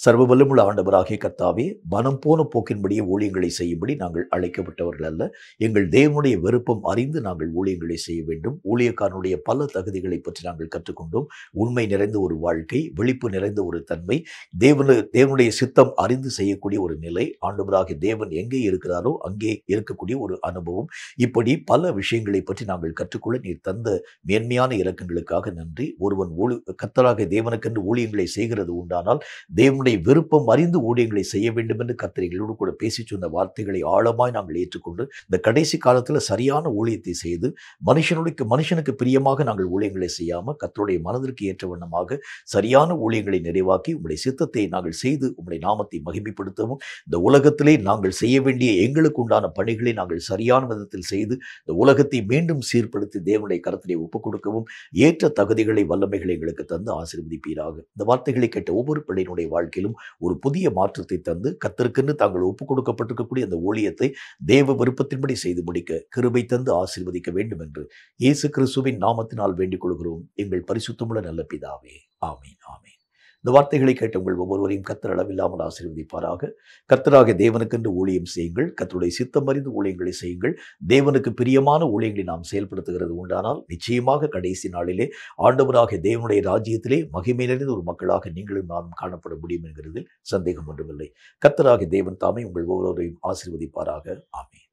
S1: சர்வ வல்லமுள்ள ஆண்டவராகிய கர்த்தாவே, மனம் போன போக்கின்படியே ஊழியங்களை செய்யும்படி நாங்கள் அழைக்கப்பட்டவர்கள் அல்ல. எங்கள் தேவனுடைய விருப்பம் அறிந்து நாங்கள் ஊழியங்களை செய்ய வேண்டும். ஊழியக்காரனுடைய பல தகுதிகளை பற்றி நாங்கள் கற்றுக்கொண்டோம். உண்மை நிறைந்த ஒரு வாழ்க்கை, விழிப்பு நிறைந்த ஒரு தன்மை, தேவனுடைய சித்தம் அறிந்து செய்யக்கூடிய ஒரு நிலை, ஆண்டவராகிய தேவன் எங்கே இருக்கிறாரோ அங்கே இருக்கக்கூடிய ஒரு அனுபவம், இப்படி பல விஷயங்களை பற்றி நாங்கள் கற்றுக்கொள்ள நீர் தந்த மேன்மையான இரக்கங்களுக்காக நன்றி. ஒருவன் கர்த்தராகிய தேவனுக்கென்று ஊழியங்களை செய்கிறது உண்டானால் தேவனுடைய விருப்பம் அறிந்து ஊழியங்களை செய்ய வேண்டும் என்று கர்த்தர் எங்களோடு கூட பேசி சொன்ன வார்த்தைகளை ஆழமாய் நாங்கள் ஏற்றுக்கொண்டு இந்த கடைசி காலத்தில் சரியான ஊழியத்தை செய்து மனுஷனுக்கு பிரியமாக நாங்கள் ஊழியங்களை செய்யாமல் கர்த்தருடைய மனதிற்கு ஏற்ற வண்ணமாக சரியான ஊழியங்களை நிறைவாக்கி உங்களுடைய சித்தத்தை நாங்கள் செய்து உங்களுடைய நாமத்தை மகிமைப்படுத்தவும், இந்த உலகத்திலே நாங்கள் செய்ய வேண்டிய எங்களுக்கு உண்டான பணிகளை நாங்கள் சரியான விதத்தில் செய்து இந்த உலகத்தை மீண்டும் சீர்படுத்தி தேவனுடைய கரத்திலே ஒப்புக் கொடுக்கவும் ஏற்ற தகுதிகளை வல்லமைகளை எங்களுக்கு தந்து ஆசீர்வதிப்பீராக. இந்த வார்த்தைகளை கேட்ட ஒவ்வொரு பிள்ளையினுடைய வாழ்க்கையிலும் ஒரு புதிய மாற்றத்தை தந்து கர்த்தருக்கென்று தாங்கள் ஒப்புக் கொடுக்கப்பட்டிருக்கக்கூடிய அந்த ஊழியத்தை தேவ விருப்பத்தின்படி செய்து முடிக்க கிருபை தந்து ஆசீர்வதிக்க வேண்டும் என்று இயேசு கிறிஸ்துவின் நாமத்தினால் வேண்டிக் கொள்கிறோம் எங்கள் பரிசுத்தமுள்ள நல்ல பிதாவே. ஆமீன், ஆமீன். இந்த வார்த்தைகளை கேட்ட உங்கள் ஒவ்வொருவரையும் கர்த்தர் அளவில்லாமல் ஆசீர்வதிப்பாராக. கர்த்தராகிய தேவனுக்கென்று ஊழியம் செய்யுங்கள், கர்த்தருடைய சித்தம் அறிந்து ஊழியங்களை செய்யுங்கள். தேவனுக்கு பிரியமான ஊழியங்களை நாம் செயல்படுத்துகிறது உண்டானால் நிச்சயமாக கடைசி நாளிலே ஆண்டவராகிய தேவனுடைய ராஜ்யத்திலே மகிமை நிறைந்த ஒரு மக்களாக நீங்களும் நானும் காணப்பட முடியும் என்கிறதில் சந்தேகம் ஒன்றுமில்லை. கர்த்தராகிய தேவன் தாமே உங்கள் ஒவ்வொருவரையும் ஆசீர்வதிப்பாராக. ஆமீன்.